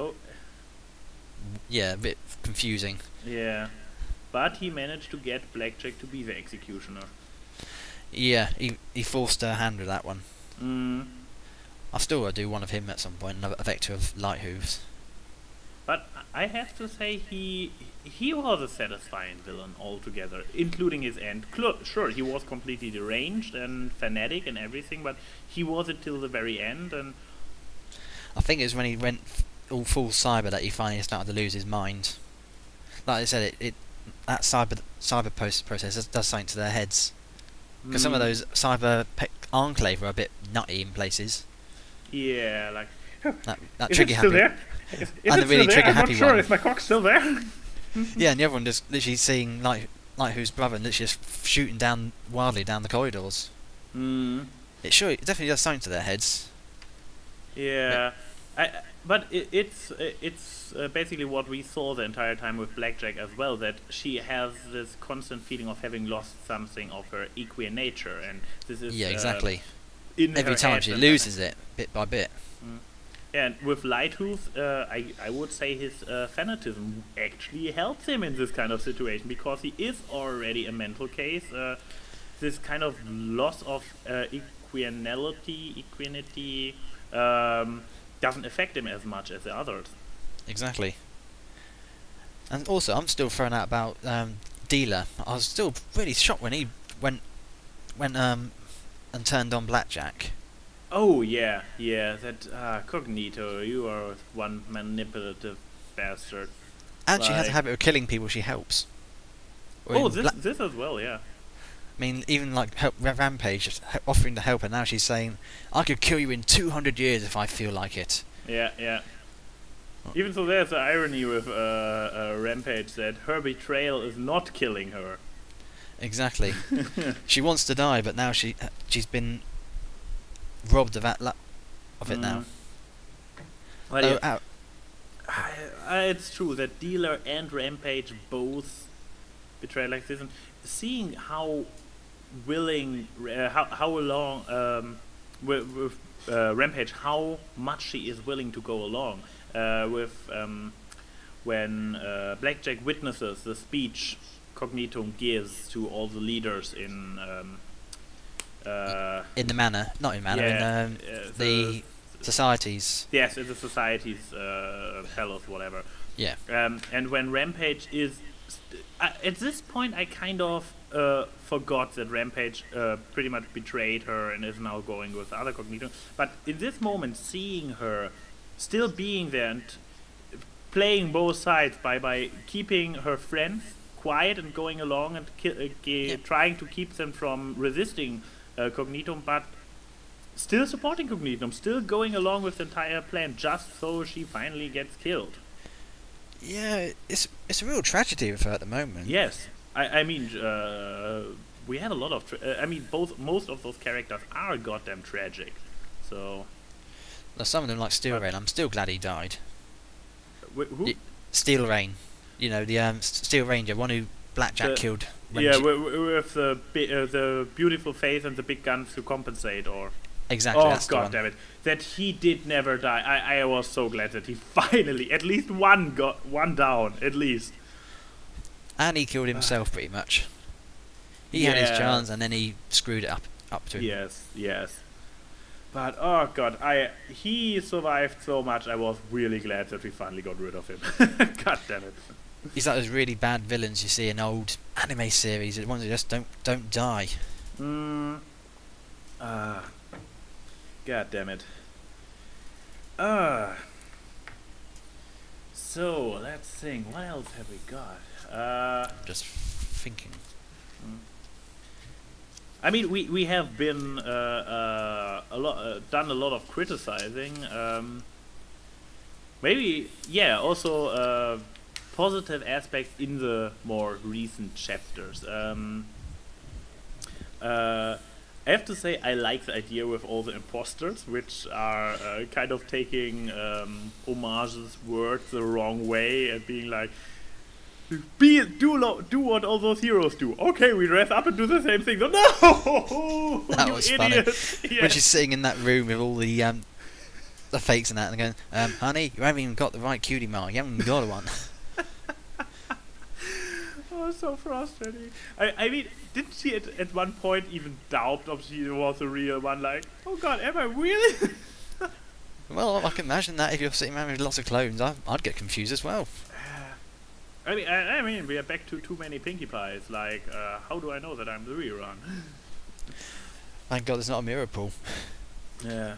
yeah, a bit confusing. Yeah, but he managed to get Blackjack to be the executioner. Yeah, he forced her hand with that one. I still want to do one of him at some point, a vector of Lighthooves. But I have to say he was a satisfying villain altogether, including his end. Sure, he was completely deranged and fanatic and everything, but he was it till the very end. And I think it was when he went all full cyber that he finally started to lose his mind. Like I said, that cyber process does something to their heads. Because some of those cyber enclave are a bit nutty in places. Yeah, like that trigger happy. There? Is and the really trigger happy one. I'm not sure one. if my cock's still there. Yeah, and the other one just literally seeing Lighthooves' brother and literally just shooting down wildly down the corridors. It definitely does something to their heads. Yeah, but it's basically what we saw the entire time with Blackjack as well, that she has this constant feeling of having lost something of her equine nature, and this is exactly. Every time she loses it bit by bit. And with Lighthooves, I would say his fanatism actually helps him in this kind of situation, because he is already a mental case. This kind of loss of equinity doesn't affect him as much as the others. Exactly. And also, I'm still throwing out about Dealer. I was still really shocked when he went and turned on Blackjack. Oh yeah, that Cognito, you are one manipulative bastard. And she has a habit of killing people she helps. This as well, yeah. I mean, even like Rampage, just offering to help her, now she's saying, I could kill you in 200 years if I feel like it. Yeah. Even so, there's the irony with Rampage that her betrayal is not killing her. Exactly. She wants to die, but now she's been robbed of it now. Well, It's true that Dealer and Rampage both betray like this, and seeing how willing, how long with Rampage, how much she is willing to go along with when Blackjack witnesses the speech Cognitum gives to all the leaders in the manor, not in manor, yeah, in the societies. Yes, in the societies, fellows, whatever. Yeah. And when Rampage is at this point, I kind of forgot that Rampage pretty much betrayed her and is now going with other Cognitum. But in this moment, seeing her still being there and playing both sides by keeping her friends quiet and going along and trying to keep them from resisting Cognitum, but still supporting Cognitum, still going along with the entire plan, just so she finally gets killed. Yeah, it's a real tragedy with her at the moment. Yes, I mean, we have a lot of. I mean, most of those characters are goddamn tragic. So. Well, some of them, like Steel Rain, I'm still glad he died. Who? Steel Rain, you know, the Steel Ranger, one who Blackjack killed. Yeah, with the beautiful face and the big guns to compensate, or. Exactly. Oh god damn it! That he did never die. I was so glad that he finally, at least one down, at least. And he killed himself pretty much. He had his chance and then he screwed it up to him. Yes. But oh god, he survived so much. I was really glad that we finally got rid of him. God damn it. He's like those really bad villains you see in old anime series. The ones who just don't die. God damn it. So let's think. What else have we got? Just thinking. I mean, we have been done a lot of criticizing. Maybe also positive aspects in the more recent chapters. I have to say I like the idea with all the imposters, which are kind of taking Homage's words the wrong way and being like, do what all those heroes do. Okay, we dress up and do the same thing. No, that you was idiot. funny. Yeah. When she's sitting in that room with all the fakes and that, and going, honey, you haven't even got the right cutie mark. You haven't even got one. Oh, so frustrating. I mean, didn't she at one point even doubt if she was the real one? Like, oh god, am I really? Well, I can imagine that if you're sitting around with lots of clones, I'd get confused as well. I mean, we are back to too many Pinkie Pies. Like, how do I know that I'm the real one? Thank God there's not a mirror pool. Yeah.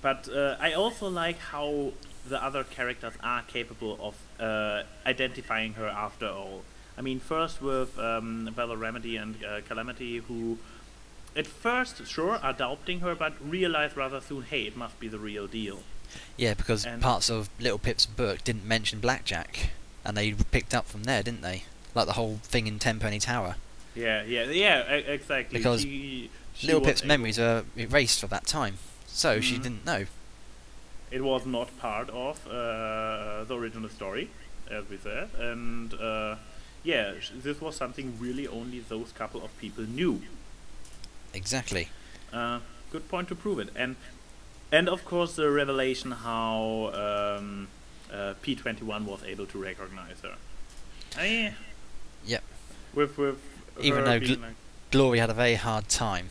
But I also like how the other characters are capable of identifying her after all. I mean, first with Valor Remedy and Calamity, who at first, sure, are doubting her, but realize rather soon, hey, it must be the real deal. Yeah, because parts of Little Pip's book didn't mention Blackjack, and they picked up from there, didn't they? Like the whole thing in Tenpenny Tower. Yeah, exactly. Because Little Pip's memories are erased for that time, so she didn't know. It was not part of the original story, as we said, and yeah, this was something really only those couple of people knew. Exactly. Good point to prove it, and of course the revelation how P21 was able to recognize her. Yep. With even though Glory had a very hard time.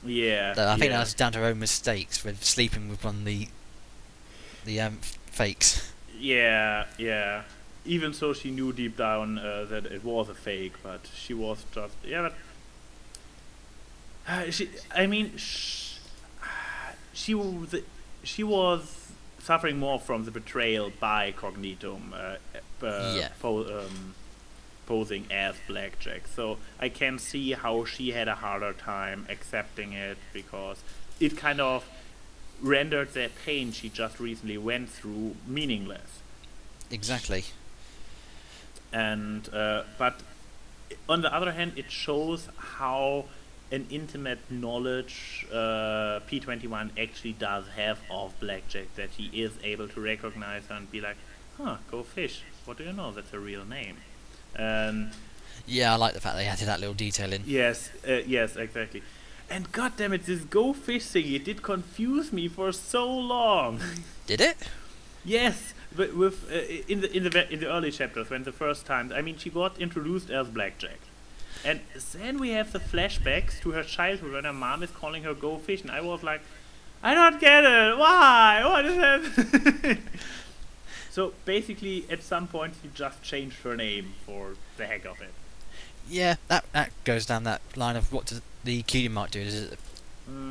Yeah. I think that was down to her own mistakes with sleeping with one of the fakes. Yeah. Even so, she knew deep down that it was a fake, but she was just she was suffering more from the betrayal by Cognitum, posing as Blackjack. So I can see how she had a harder time accepting it, because it kind of rendered that pain she just recently went through meaningless. Exactly. And but on the other hand, it shows how an intimate knowledge P21 actually does have of Blackjack, that he is able to recognize her and be like, huh, go fish, what do you know, that's a real name. Yeah, I like the fact they added that little detail in. Yes, yes, exactly. And goddammit, this go fish thing, it did confuse me for so long. Did it? Yes, but with in the early chapters, when the first time, I mean, she got introduced as Blackjack, and then we have the flashbacks to her childhood when her mom is calling her go fish, and I was like, I don't get it. Why? What is that? So basically, at some point, she just changed her name for the heck of it. Yeah, that goes down that line of what does the cutie mark do? Is it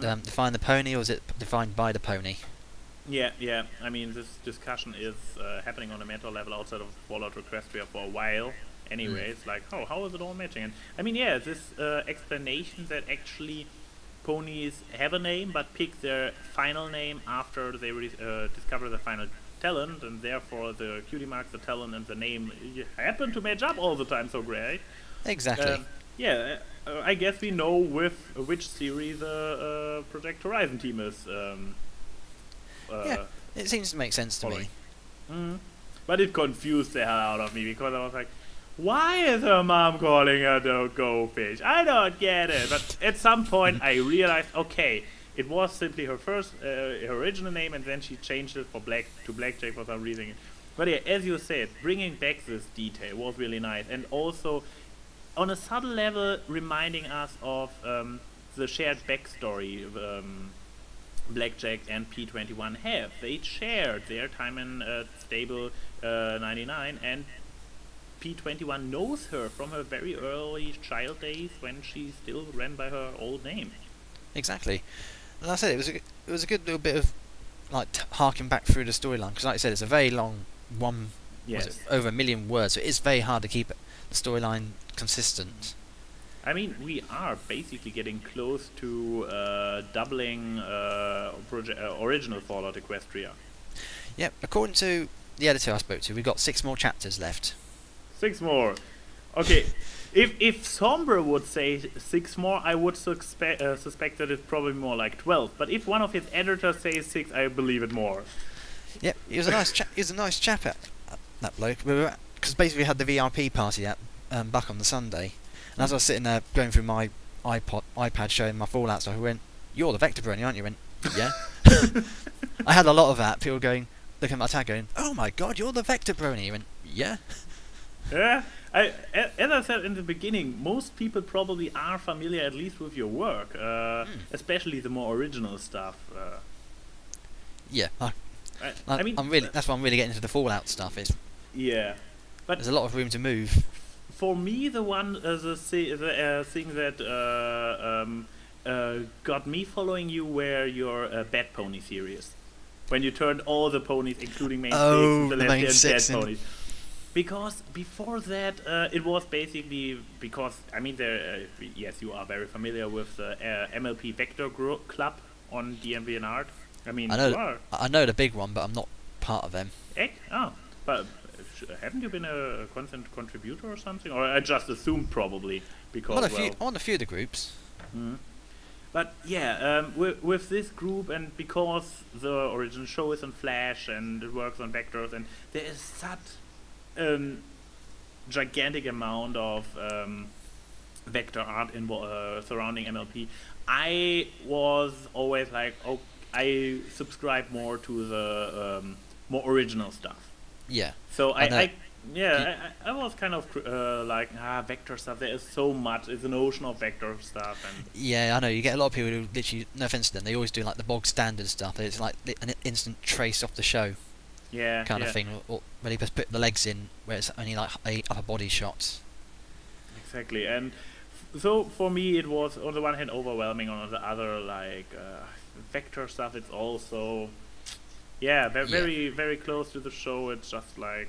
define the pony, or is it defined by the pony? Yeah, yeah. I mean, this discussion is happening on a meta level outside of Fallout Equestria for a while. Anyways, like, oh, how is it all matching? And I mean, yeah, this explanation that actually ponies have a name but pick their final name after they discover the final talent, and therefore the cutie mark, the talent, and the name happen to match up all the time. So great. Exactly. Yeah, I guess we know with which series Project Horizon team is. Yeah, it seems to make sense to me. But it confused the hell out of me, because I was like, why is her mom calling her the go fish? I don't get it. But at some point I realized, okay, it was simply her first, her original name, and then she changed it to Blackjack for some reason. But yeah, as you said, bringing back this detail was really nice, and also on a subtle level reminding us of the shared backstory Blackjack and P21 have. They shared their time in Stable 99, and P21 knows her from her very early child days when she still ran by her old name. Exactly. And I said it was a good little bit of like harking back through the storyline, because like I said, it's a very long one. Yes. Was it over 1 million words, so it is very hard to keep the storyline consistent. I mean, we are basically getting close to doubling original Fallout Equestria. Yep, according to the editor I spoke to, we've got 6 more chapters left. 6 more. Okay, if Sombra would say 6 more, I would suspect that it's probably more like 12. But if one of his editors says 6, I believe it more. Yep, he was a nice chap, that bloke. Because basically we had the VRP party at back on the Sunday. And as I was sitting there going through my iPad showing my Fallout stuff, I went, "You're the vector-brony, aren't you?" I went, "Yeah." I had a lot of that. People looking at my tag going, "Oh my god, you're the vector-brony." I went, "Yeah." Yeah. As I said in the beginning, most people probably are familiar at least with your work, especially the more original stuff. Yeah. I mean, that's why I'm really getting into the Fallout stuff. Yeah, but there's a lot of room to move. For me, the thing that got me following you were your Bad Pony series, when you turned all the ponies, including main six, the main six, Bad Ponies. Because before that, it was basically because I mean, yes, you are very familiar with the MLP Vector Club on DeviantArt. I mean, I know the big one, but I'm not part of them. Oh, but haven't you been a constant contributor or something? Or I just assumed probably, because on a few of the groups. But yeah, with this group, and because the original show is on Flash and it works on vectors, and there is such gigantic amount of vector art surrounding MLP, I was always like, oh, I subscribe more to the more original stuff. Yeah. So I was kind of like, vector stuff. There is so much. It's an ocean of vector stuff. And yeah, I know. You get a lot of people who literally, no offense to them, they always do like the bog standard stuff. It's like an instant trace off the show. Yeah. Kind of thing. Or when you just put the legs in, where it's only like a upper body shot. Exactly. And so for me, it was on the one hand overwhelming. On the other, like vector stuff. It's also. Yeah, very, very close to the show. It's just like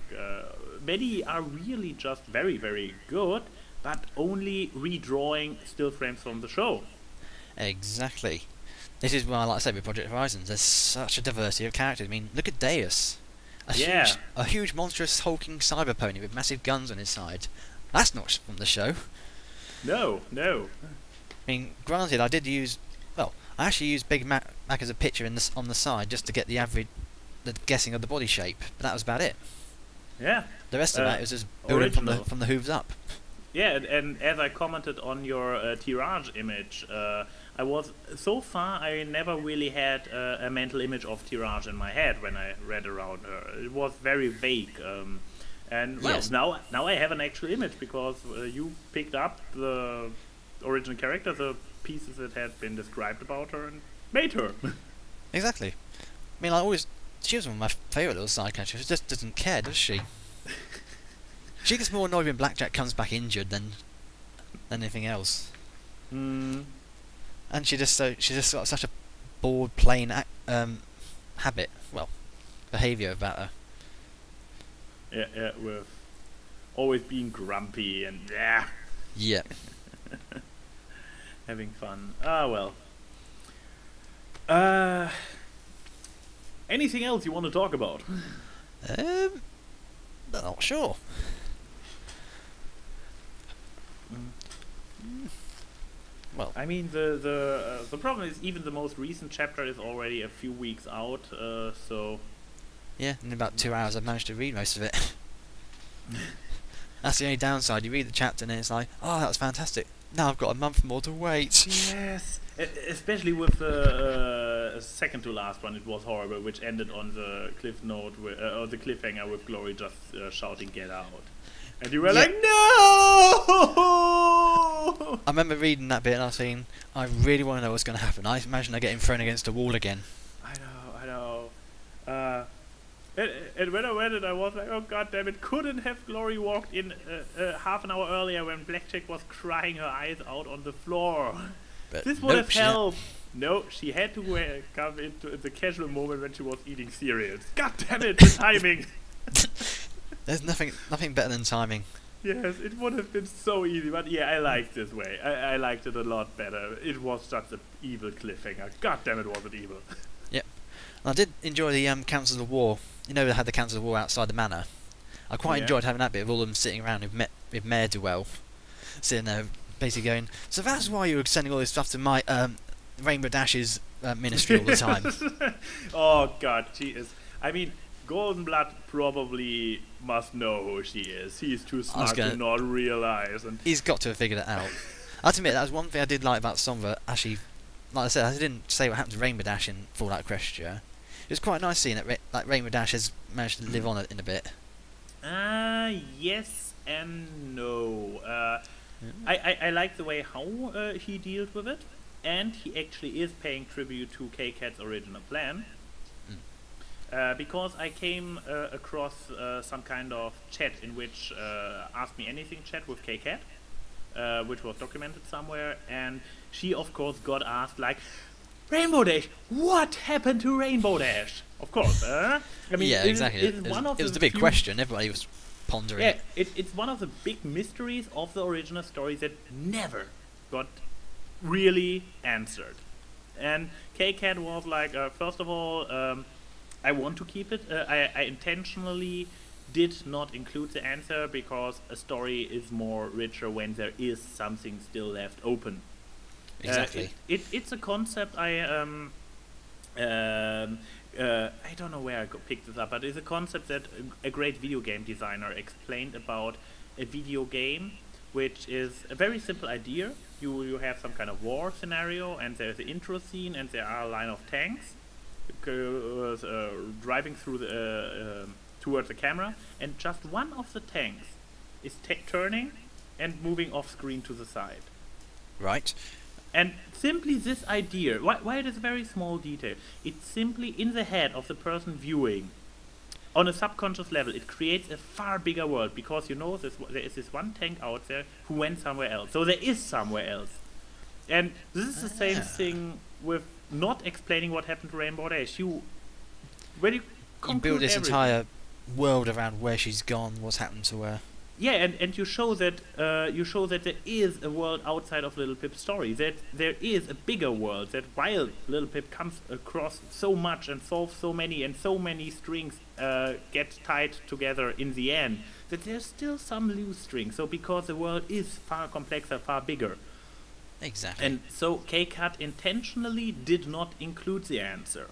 many are really just very, very good, but only redrawing still frames from the show. Exactly. This is why, like I said, with Project Horizons, there's such a diversity of characters. I mean, look at Deus, a huge, monstrous, hulking cyber pony with massive guns on his side. That's not from the show. No. mean, granted, I did use. Well, I actually used Big Mac as a picture on the side just to get the guessing of the body shape, but that was about it. Yeah. The rest of that was just building from the hooves up. Yeah, and as I commented on your tirage image, so far I never really had a mental image of tirage in my head when I read around her. It was very vague, and well, yes. now I have an actual image because you picked up the original character, the pieces that had been described about her, and made her. Exactly. I mean, she was one of my favourite little side characters. She just doesn't care, does she? She gets more annoyed when Blackjack comes back injured than anything else. Mm. And she just got such a bored, plain habit, behaviour about her. Yeah, with always being grumpy and yeah. Yeah. Having fun. Ah, well. Anything else you want to talk about? Not sure. Well, I mean, the problem is even the most recent chapter is already a few weeks out, so... Yeah, in about 2 hours I've managed to read most of it. That's the only downside. You read the chapter and it's like, oh, that was fantastic. Now I've got a month more to wait. Yes! Especially with the second to last one, it was horrible, which ended on the cliff note, or the cliffhanger with Glory just shouting, "Get out!" And you were like, "No!" I remember reading that bit and I was thinking, I really want to know what's going to happen. I imagine her getting thrown against a wall again. I know. And when I read it, I was like, oh god damn it, couldn't have Glory walked in half an hour earlier when Blackjack was crying her eyes out on the floor. But this would have helped. No, she had to come into the casual moment when she was eating cereals. God damn it, the timing! There's nothing better than timing. Yes, it would have been so easy, but yeah, I liked this way. I liked it a lot better. It was just an evil cliffhanger. God damn it, was it evil. Yep. I did enjoy the Councils of War. You know, they had the Councils of War outside the manor. I quite enjoyed having that bit of all of them sitting around with Mayor Duell, sitting there basically going, so that's why you were sending all this stuff to my Rainbow Dash's ministry all the time. Oh god, she is. I mean, Goldenblood probably must know who she is. He's too smart to not realize. And he's got to have figured it out. I have to admit, that was one thing I did like about Somber. Actually, like I said, I didn't say what happened to Rainbow Dash in Fallout Equestria. It was quite nice seeing that Rainbow Dash has managed to live on in a bit. Yes and no. I like the way how he deals with it, and he actually is paying tribute to K-Cat's original plan. Because I came across some kind of chat in which Ask Me Anything chat with K-Cat, which was documented somewhere, and she of course got asked like, Rainbow Dash, what happened to Rainbow Dash? Of course, I mean, yeah, exactly. It was the big question everybody was pondering. Yeah, it's one of the big mysteries of the original story that never got really answered. And K-Cat was like, first of all, I want to keep it. I intentionally did not include the answer because a story is more richer when there is something still left open. Exactly. It's a concept I don't know where I picked this up, but it's a concept that a great video game designer explained about a video game, which is a very simple idea. You have some kind of war scenario, and there's an intro scene, and there are a line of tanks driving through towards the camera, and just one of the tanks is turning and moving off screen to the side. Right. And simply this idea, why it is a very small detail, it's simply in the head of the person viewing, on a subconscious level, it creates a far bigger world, because you know there is this one tank out there who went somewhere else. So there is somewhere else. And this is the same thing with not explaining what happened to Rainbow Dash. You build this entire world around where she's gone, what's happened to her. Yeah, and you show that there is a world outside of Little Pip's story. That there is a bigger world. That while Little Pip comes across so much and solves so many strings get tied together in the end, that there's still some loose strings. So because the world is far complexer, far bigger, Exactly. And so KCAT intentionally did not include the answer.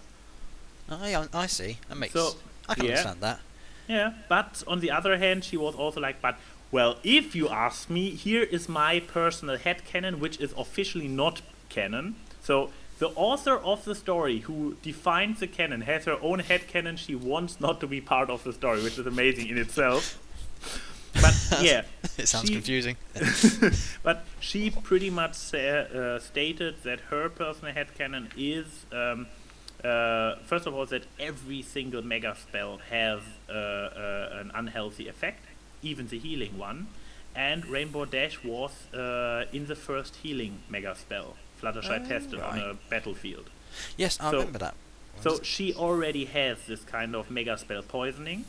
I see. That makes. So, I can yeah. understand that. Yeah, but on the other hand, she was also like, but, well, if you ask me, here is my personal headcanon, which is officially not canon. So, the author of the story who defines the canon has her own headcanon she wants not to be part of the story, which is amazing in itself. But, yeah. It sounds confusing. But she pretty much stated that her personal headcanon is... first of all, that every single mega spell has an unhealthy effect, even the healing one, and Rainbow Dash was in the first healing mega spell Fluttershy tested on a battlefield. Yes, I remember that. So she already has this kind of mega spell poisoning,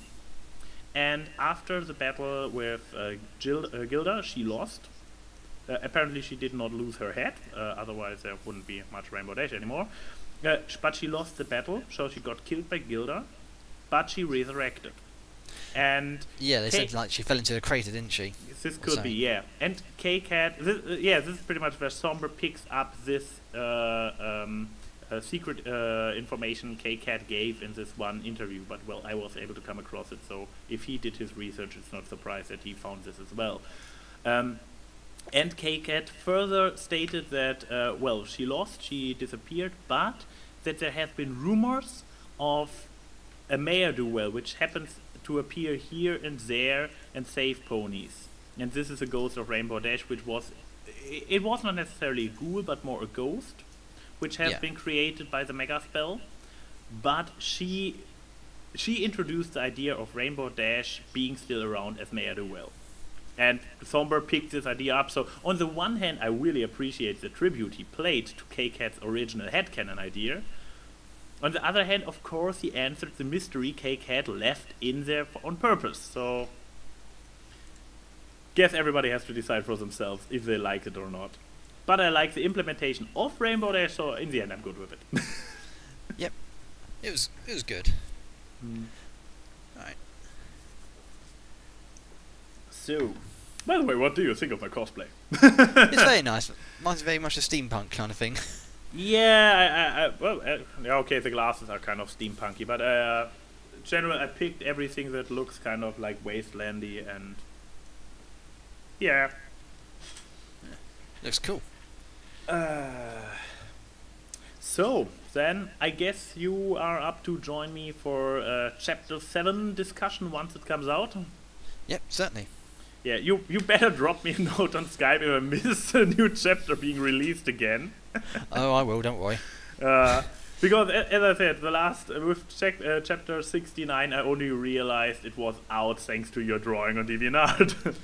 and after the battle with Gilda, she lost. Apparently she did not lose her head, otherwise there wouldn't be much Rainbow Dash anymore. But she lost the battle, so she got killed by Gilda, but she resurrected. And yeah, they said like she fell into a crater, didn't she? This could be, yeah. And KCAT, this is pretty much where Somber picks up this secret information KCAT gave in this one interview. But well, I was able to come across it, so if he did his research, it's not surprised that he found this as well. And KCAT further stated that, well, she lost, she disappeared, but that there have been rumors of a Mayor Duel, which happens to appear here and there and save ponies. And this is a ghost of Rainbow Dash, which was... It was not necessarily a ghoul, but more a ghost, which has been created by the Mega Spell. But she introduced the idea of Rainbow Dash being still around as Mayor Duel. And Somber picked this idea up. So on the one hand, I really appreciate the tribute he played to KCAT's original headcanon idea. On the other hand, of course, he answered the mystery KCAT left in there on purpose. So, guess everybody has to decide for themselves if they like it or not. But I like the implementation of Rainbow Dash, so in the end, I'm good with it. Yep, it was good. Alright. So, by the way, what do you think of my cosplay? It's very nice. Mine's very much a steampunk kind of thing. Yeah, okay, the glasses are kind of steampunky, but in general, I picked everything that looks kind of like wastelandy, and yeah. Looks cool. So, then, I guess you are up to join me for Chapter 7 discussion once it comes out? Yep, certainly. Yeah, you better drop me a note on Skype if I miss a new chapter being released again. Oh, I will, don't worry. Because, as I said, the last, with chapter 69, I only realized it was out thanks to your drawing on DeviantArt.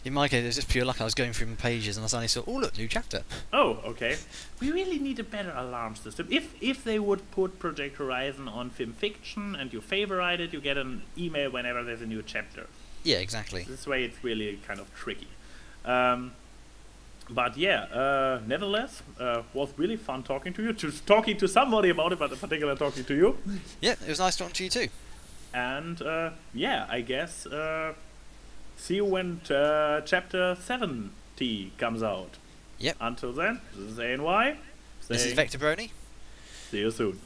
In my case, it was just pure luck. I was going through my pages and I suddenly saw, oh look, new chapter. Oh, okay. We really need a better alarm system. If they would put Project Horizon on Film Fiction and you favorite it, you get an email whenever there's a new chapter. Yeah, exactly. This way it's really kind of tricky. But yeah, nevertheless, was really fun talking to you, talking to somebody about it, but in particular talking to you. Yeah, it was nice talking to you too. And yeah, I guess see you when chapter 70 comes out. Yep. Until then, this is ANY. This is vector-brony. See you soon.